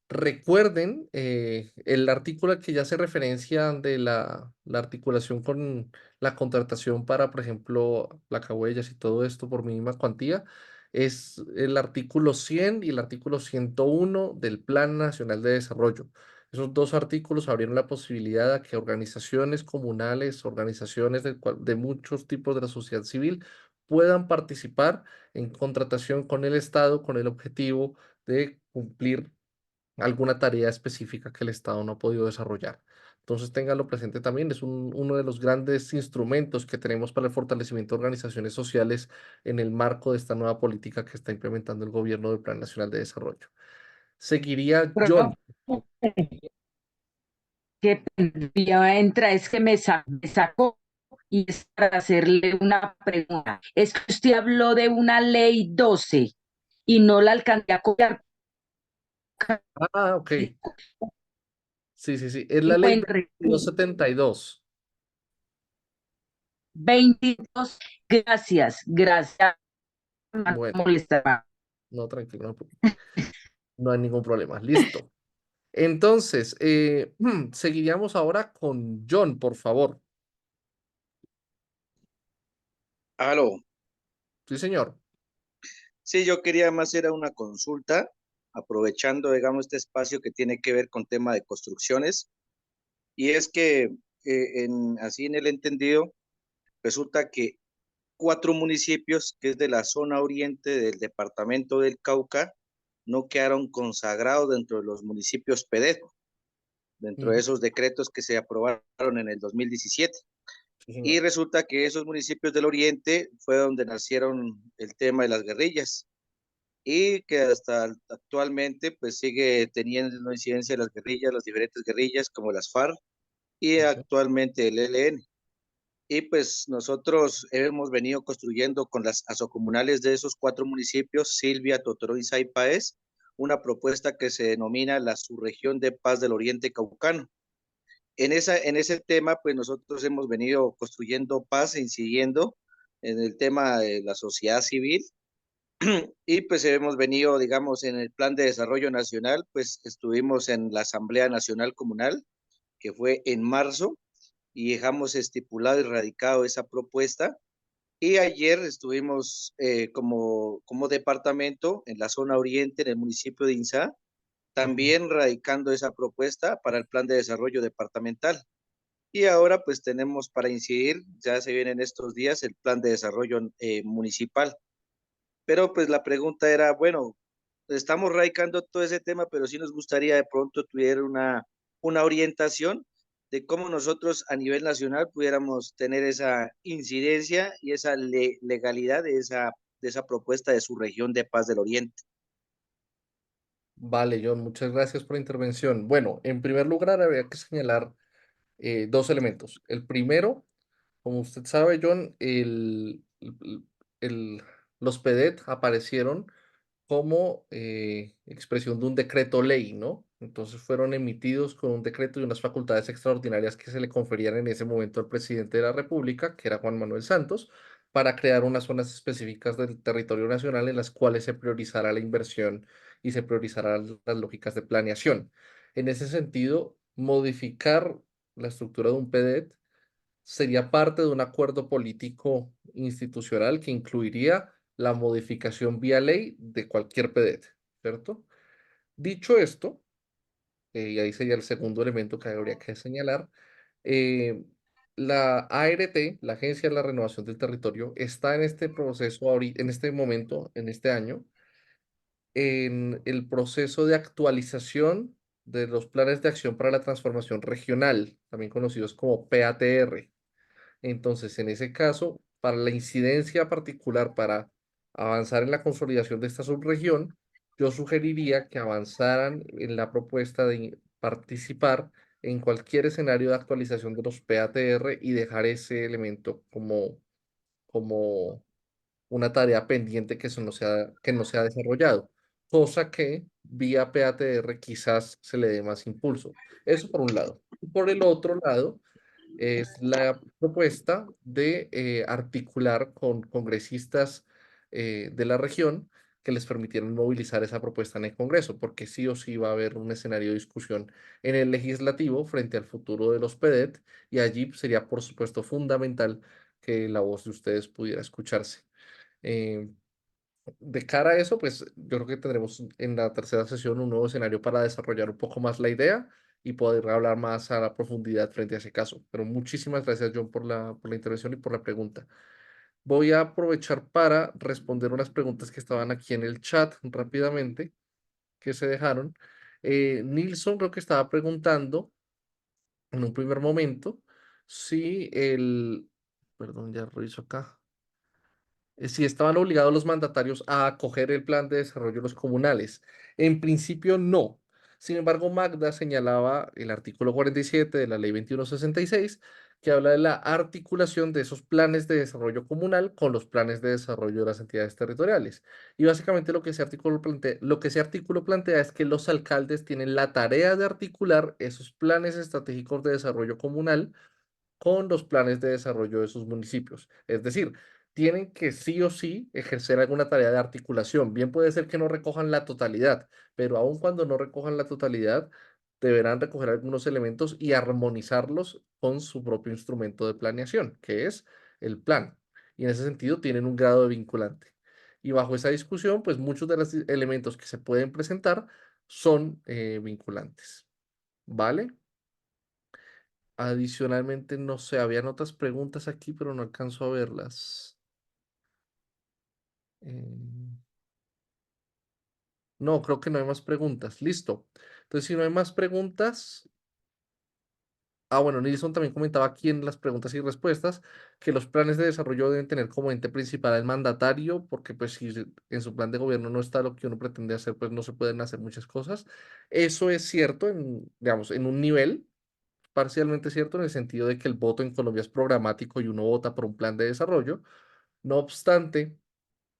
Recuerden el artículo al que ya hace referencia de la articulación con la contratación para, por ejemplo, placahuellas y todo esto por mínima cuantía. Es el artículo 100 y el artículo 101 del Plan Nacional de Desarrollo. Esos dos artículos abrieron la posibilidad a que organizaciones comunales, organizaciones de muchos tipos de la sociedad civil puedan participar en contratación con el Estado con el objetivo de cumplir alguna tarea específica que el Estado no ha podido desarrollar. Entonces, ténganlo presente también, es uno de los grandes instrumentos que tenemos para el fortalecimiento de organizaciones sociales en el marco de esta nueva política que está implementando el gobierno del Plan Nacional de Desarrollo. Seguiría John. que ya entra, es que me sacó y es para hacerle una pregunta. Es que usted habló de una ley 12 y no la alcancé a copiar. Ah, ok. Sí, sí, sí. Es la ley 2272. 22, gracias, gracias. Bueno, Molestar. no, tranquilo, no hay ningún problema. Listo. Entonces, seguiríamos ahora con John, por favor. Aló. Sí, señor. Sí, yo quería más hacer una consulta, aprovechando, digamos, este espacio que tiene que ver con tema de construcciones. Y es que, así en el entendido, resulta que 4 municipios, que es de la zona oriente del departamento del Cauca, no quedaron consagrados dentro de los municipios PEDESO, dentro de esos decretos que se aprobaron en el 2017. Sí, Y señor. resulta que esos municipios del oriente fue donde nacieron el tema de las guerrillas y que hasta actualmente pues sigue teniendo una incidencia de las guerrillas, las diferentes guerrillas como las FARC y Ok. actualmente el ELN. Y pues nosotros hemos venido construyendo con las asocomunales de esos 4 municipios, Silvia, Totoró y Saipaez, una propuesta que se denomina la Subregión de Paz del Oriente Caucano. En ese tema, pues nosotros hemos venido construyendo paz, incidiendo en el tema de la sociedad civil y pues hemos venido, digamos, en el Plan de Desarrollo Nacional, pues estuvimos en la Asamblea Nacional Comunal, que fue en marzo, y dejamos estipulado y radicado esa propuesta. Y ayer estuvimos como departamento en la zona oriente, en el municipio de Inzá, Ujú. también radicando esa propuesta para el plan de desarrollo departamental. Y ahora pues tenemos para incidir, ya se vienen estos días, el plan de desarrollo municipal. Pero pues la pregunta era, bueno, estamos radicando todo ese tema, pero sí nos gustaría de pronto tuviera una orientación de cómo nosotros a nivel nacional pudiéramos tener esa incidencia y esa legalidad de esa propuesta de su región de paz del Oriente. Vale, John, muchas gracias por la intervención. Bueno, en primer lugar, habría que señalar dos elementos. El primero, como usted sabe, John, el- los PEDET aparecieron como expresión de un decreto ley, ¿no? Entonces fueron emitidos con un decreto y unas facultades extraordinarias que se le conferían en ese momento al presidente de la República, que era Juan Manuel Santos, para crear unas zonas específicas del territorio nacional en las cuales se priorizara la inversión y se priorizarán las lógicas de planeación. En ese sentido, modificar la estructura de un PEDET sería parte de un acuerdo político institucional que incluiría la modificación vía ley de cualquier PEDET, ¿cierto? Dicho esto, y ahí sería el segundo elemento que habría que señalar, eh, la ART, la Agencia de la Renovación del Territorio, está en este proceso, en este momento, en este año, en el proceso de actualización de los planes de acción para la transformación regional, también conocidos como PATR. Entonces, en ese caso, para la incidencia particular, para avanzar en la consolidación de esta subregión, yo sugeriría que avanzaran en la propuesta de participar en cualquier escenario de actualización de los PATR y dejar ese elemento como una tarea pendiente que no se ha desarrollado, cosa que vía PATR quizás se le dé más impulso. Eso por un lado. Y por el otro lado, es la propuesta de articular con congresistas de la región que les permitieran movilizar esa propuesta en el Congreso, porque sí o sí va a haber un escenario de discusión en el legislativo frente al futuro de los PEDET y allí sería, por supuesto, fundamental que la voz de ustedes pudiera escucharse. Eh, de cara a eso, pues yo creo que tendremos en la tercera sesión un nuevo escenario para desarrollar un poco más la idea y poder hablar más a la profundidad frente a ese caso. Pero muchísimas gracias, John, por la intervención y por la pregunta. Voy a aprovechar para responder unas preguntas que estaban aquí en el chat rápidamente, que se dejaron. Nilsson creo que estaba preguntando en un primer momento si perdón, ya reviso acá si estaban obligados los mandatarios a acoger el plan de desarrollo de los comunales. En principio, no. Sin embargo, Magda señalaba el artículo 47 de la Ley 2166, que habla de la articulación de esos planes de desarrollo comunal con los planes de desarrollo de las entidades territoriales. Y básicamente lo que ese artículo plantea es que los alcaldes tienen la tarea de articular esos planes estratégicos de desarrollo comunal con los planes de desarrollo de sus municipios. Es decir, tienen que sí o sí ejercer alguna tarea de articulación. Bien puede ser que no recojan la totalidad, pero aun cuando no recojan la totalidad, deberán recoger algunos elementos y armonizarlos con su propio instrumento de planeación, que es el plan. Y en ese sentido tienen un grado de vinculante. Y bajo esa discusión, pues muchos de los elementos que se pueden presentar son vinculantes. ¿Vale? Adicionalmente, no sé, habían otras preguntas aquí, pero no alcanzo a verlas. Eh, no, creo que no hay más preguntas. Listo. Entonces, si no hay más preguntas, bueno, Nilsson también comentaba aquí en las preguntas y respuestas que los planes de desarrollo deben tener como ente principal al mandatario, porque pues si en su plan de gobierno no está lo que uno pretende hacer, pues no se pueden hacer muchas cosas. Eso es cierto digamos, en un nivel. parcialmente cierto en el sentido de que el voto en Colombia es programático y uno vota por un plan de desarrollo. No obstante,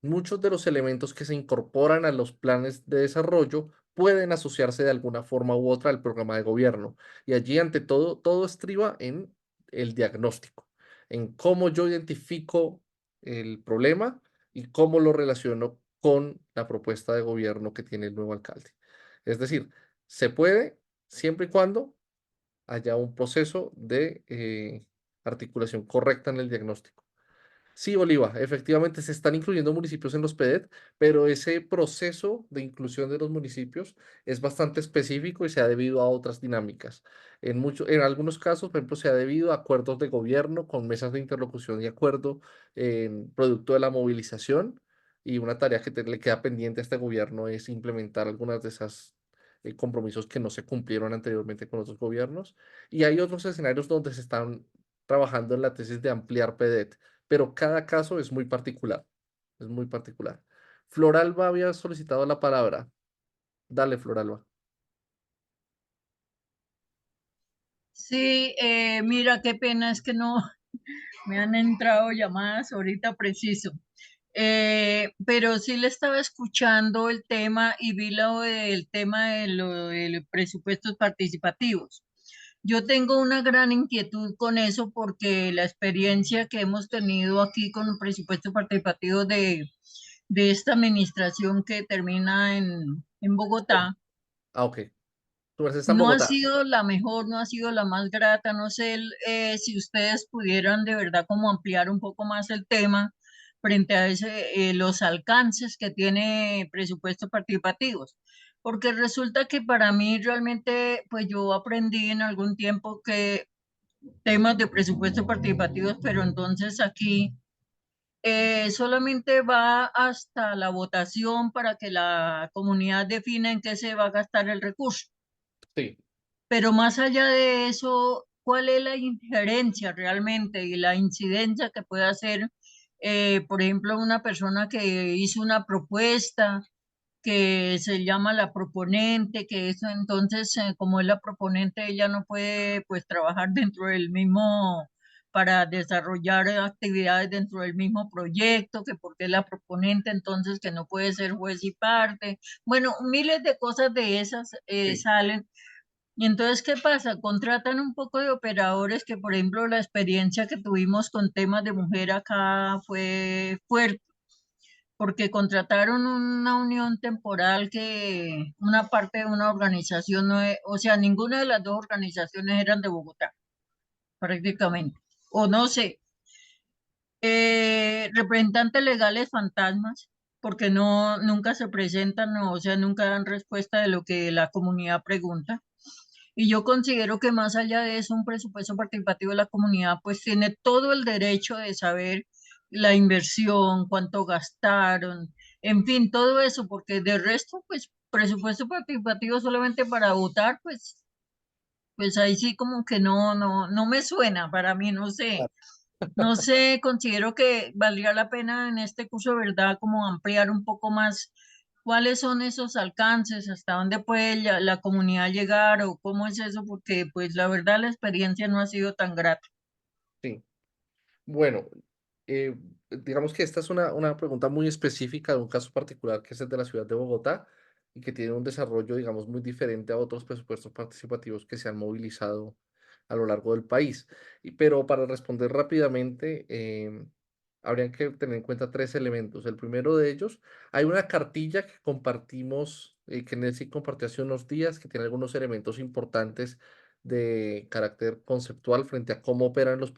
muchos de los elementos que se incorporan a los planes de desarrollo pueden asociarse de alguna forma u otra al programa de gobierno. Y allí, ante todo, todo estriba en el diagnóstico, en cómo yo identifico el problema y cómo lo relaciono con la propuesta de gobierno que tiene el nuevo alcalde. Es decir, se puede siempre y cuando haya un proceso de articulación correcta en el diagnóstico. Sí, Oliva, efectivamente se están incluyendo municipios en los PEDET, pero ese proceso de inclusión de los municipios es bastante específico y se ha debido a otras dinámicas. En algunos casos, por ejemplo, se ha debido a acuerdos de gobierno con mesas de interlocución y acuerdo producto de la movilización, y una tarea que le queda pendiente a este gobierno es implementar algunas de esas compromisos que no se cumplieron anteriormente con otros gobiernos. Y hay otros escenarios donde se están trabajando en la tesis de ampliar PEDET, pero cada caso es muy particular, es muy particular. Floralba había solicitado la palabra. Dale, Floralba. Sí, mira, qué pena, es que no me han entrado llamadas ahorita preciso. Pero sí le estaba escuchando el tema y vi el tema de los presupuestos participativos. Yo tengo una gran inquietud con eso porque la experiencia que hemos tenido aquí con el presupuesto participativo de esta administración que termina en Bogotá, Ah, ok. Tu merced está en no ha Bogotá. sido la mejor, no ha sido la más grata. No sé si ustedes pudieran de verdad como ampliar un poco más el tema frente a los alcances que tiene presupuestos participativos. Porque resulta que para mí realmente, pues yo aprendí en algún tiempo que temas de presupuestos participativos, pero entonces aquí solamente va hasta la votación para que la comunidad defina en qué se va a gastar el recurso. Sí, Pero más allá de eso, ¿cuál es la injerencia realmente y la incidencia que puede hacer, por ejemplo, una persona que hizo una propuesta que se llama la proponente, que eso entonces, como es la proponente, ella no puede pues trabajar dentro del mismo, para desarrollar actividades dentro del mismo proyecto, que porque es la proponente, entonces que no puede ser juez y parte. Bueno, miles de cosas de esas sí, salen. Y entonces, ¿qué pasa? Contratan un poco de operadores que, por ejemplo, la experiencia que tuvimos con temas de mujer acá fue fuerte, porque contrataron una unión temporal que una parte de una organización, o sea, ninguna de las dos organizaciones eran de Bogotá, prácticamente. O no sé, representantes legales fantasmas, porque no, nunca se presentan, o sea, nunca dan respuesta de lo que la comunidad pregunta. Y yo considero que más allá de eso, un presupuesto participativo de la comunidad, pues tiene todo el derecho de saber la inversión, cuánto gastaron, en fin, todo eso, porque de resto, pues presupuesto participativo solamente para votar, pues ahí sí como que no me suena para mí, no sé. No sé, considero que valdría la pena en este curso, ¿verdad? Como ampliar un poco más cuáles son esos alcances, hasta dónde puede la comunidad llegar o cómo es eso, porque pues la verdad la experiencia no ha sido tan grata. sí. Bueno, digamos que esta es una pregunta muy específica de un caso particular que es el de la ciudad de Bogotá y que tiene un desarrollo, digamos, muy diferente a otros presupuestos participativos que se han movilizado a lo largo del país. Pero para responder rápidamente, habría que tener en cuenta tres elementos. El primero de ellos, hay una cartilla que compartimos, que Nelcy compartió hace unos días, que tiene algunos elementos importantes de carácter conceptual frente a cómo operan los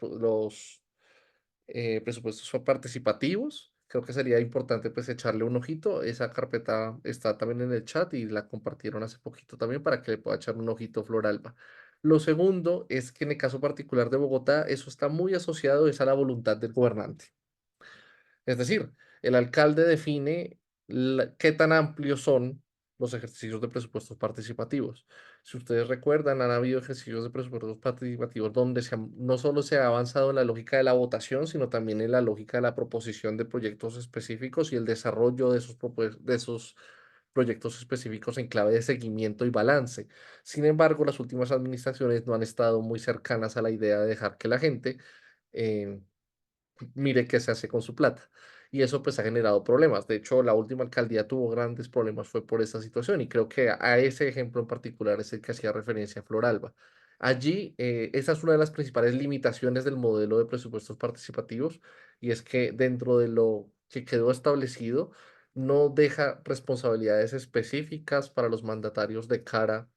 presupuestos participativos. Creo que sería importante pues echarle un ojito. Esa carpeta está también en el chat y la compartieron hace poquito también para que le pueda echar un ojito Floralba. Lo segundo es que en el caso particular de Bogotá, eso está muy asociado es a la voluntad del gobernante. Es decir, el alcalde define qué tan amplios son los ejercicios de presupuestos participativos. Si ustedes recuerdan, han habido ejercicios de presupuestos participativos donde no solo se ha avanzado en la lógica de la votación, sino también en la lógica de la proposición de proyectos específicos y el desarrollo de esos proyectos específicos en clave de seguimiento y balance. Sin embargo, las últimas administraciones no han estado muy cercanas a la idea de dejar que la gente eh, mire qué se hace con su plata. Y eso pues ha generado problemas. De hecho, la última alcaldía tuvo grandes problemas fue por esta situación y creo que a ese ejemplo en particular es el que hacía referencia Floralba. Allí, esa es una de las principales limitaciones del modelo de presupuestos participativos y es que dentro de lo que quedó establecido no deja responsabilidades específicas para los mandatarios de cara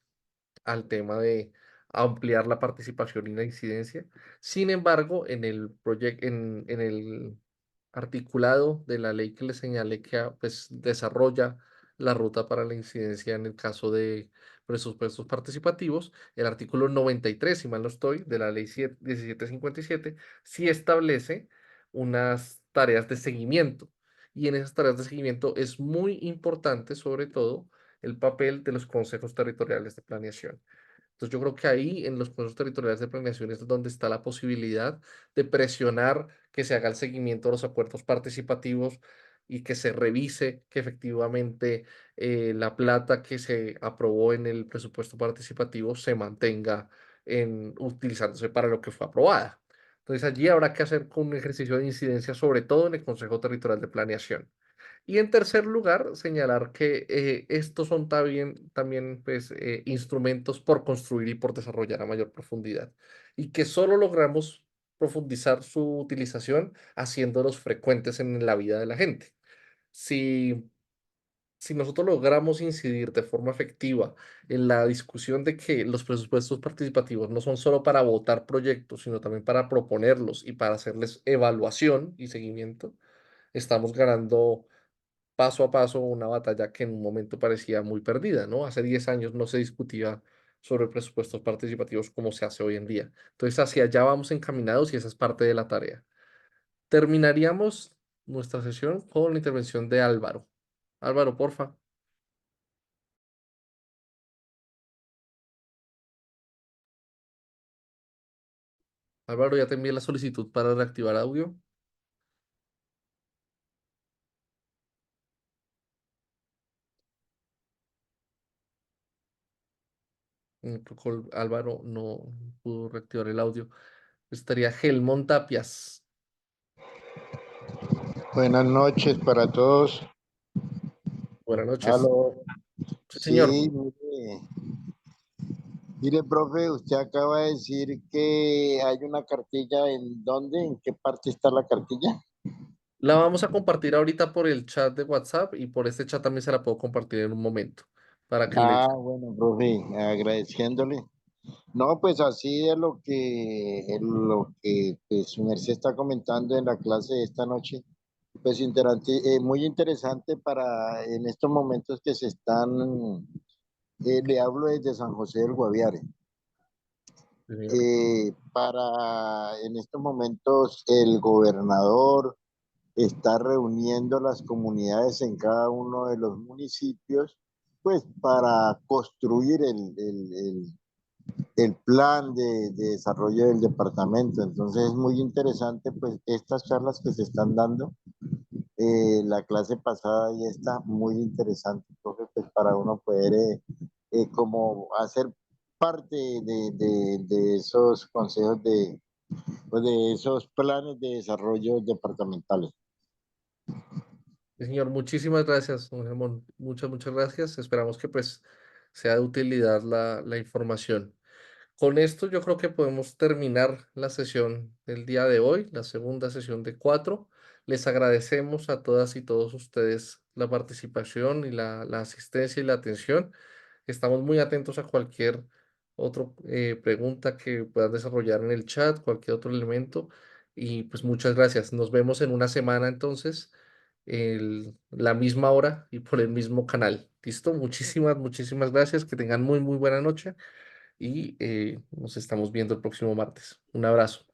al tema de ampliar la participación y la incidencia. Sin embargo, en el articulado de la ley que le señalé que pues, desarrolla la ruta para la incidencia en el caso de presupuestos participativos, el artículo 93, si mal no estoy, de la ley 1757, sí establece unas tareas de seguimiento. Y en esas tareas de seguimiento es muy importante, sobre todo, el papel de los consejos territoriales de planeación. Entonces yo creo que ahí en los consejos territoriales de planeación es donde está la posibilidad de presionar que se haga el seguimiento de los acuerdos participativos y que se revise que efectivamente la plata que se aprobó en el presupuesto participativo se mantenga utilizándose para lo que fue aprobada. Entonces allí habrá que hacer un ejercicio de incidencia, sobre todo en el Consejo Territorial de Planeación. Y en tercer lugar, señalar que estos son también pues, instrumentos por construir y por desarrollar a mayor profundidad y que solo logramos profundizar su utilización haciéndolos frecuentes en la vida de la gente. Si, si nosotros logramos incidir de forma efectiva en la discusión de que los presupuestos participativos no son solo para votar proyectos, sino también para proponerlos y para hacerles evaluación y seguimiento, estamos ganando paso a paso una batalla que en un momento parecía muy perdida, ¿no? Hace 10 años no se discutía sobre presupuestos participativos como se hace hoy en día. Entonces, hacia allá vamos encaminados y esa es parte de la tarea. Terminaríamos nuestra sesión con la intervención de Álvaro. Álvaro, porfa. Álvaro, ya te envié la solicitud para reactivar audio. Creo que Álvaro no pudo reactivar el audio. Estaría Gelmón Tapias. Buenas noches para todos. Buenas noches. Aló. Sí, señor. Sí, mire, profe, usted acaba de decir que hay una cartilla. ¿En dónde? ¿En qué parte está la cartilla? La vamos a compartir ahorita por el chat de WhatsApp y por este chat también se la puedo compartir en un momento para que le... Ah, bueno, profe, agradeciéndole. No, pues así de lo que pues, su merced está comentando en la clase de esta noche, pues muy interesante para en estos momentos que se están, le hablo desde San José del Guaviare. Para en estos momentos el gobernador está reuniendo las comunidades en cada uno de los municipios, pues para construir el plan de desarrollo del departamento. Entonces es muy interesante pues estas charlas que se están dando. La clase pasada y esta muy interesante, profe, pues para uno poder como hacer parte de esos consejos pues, de esos planes de desarrollo departamentales. Sí, señor, muchísimas gracias, don Germán. Muchas gracias. Esperamos que pues sea de utilidad la información. Con esto yo creo que podemos terminar la sesión del día de hoy, la segunda sesión de 4. Les agradecemos a todas y todos ustedes la participación y la asistencia y la atención. Estamos muy atentos a cualquier otra pregunta que puedan desarrollar en el chat, cualquier otro elemento. Y pues muchas gracias. Nos vemos en una semana entonces, la misma hora y por el mismo canal. ¿Listo? Muchísimas gracias. Que tengan muy buena noche y nos estamos viendo el próximo martes. Un abrazo.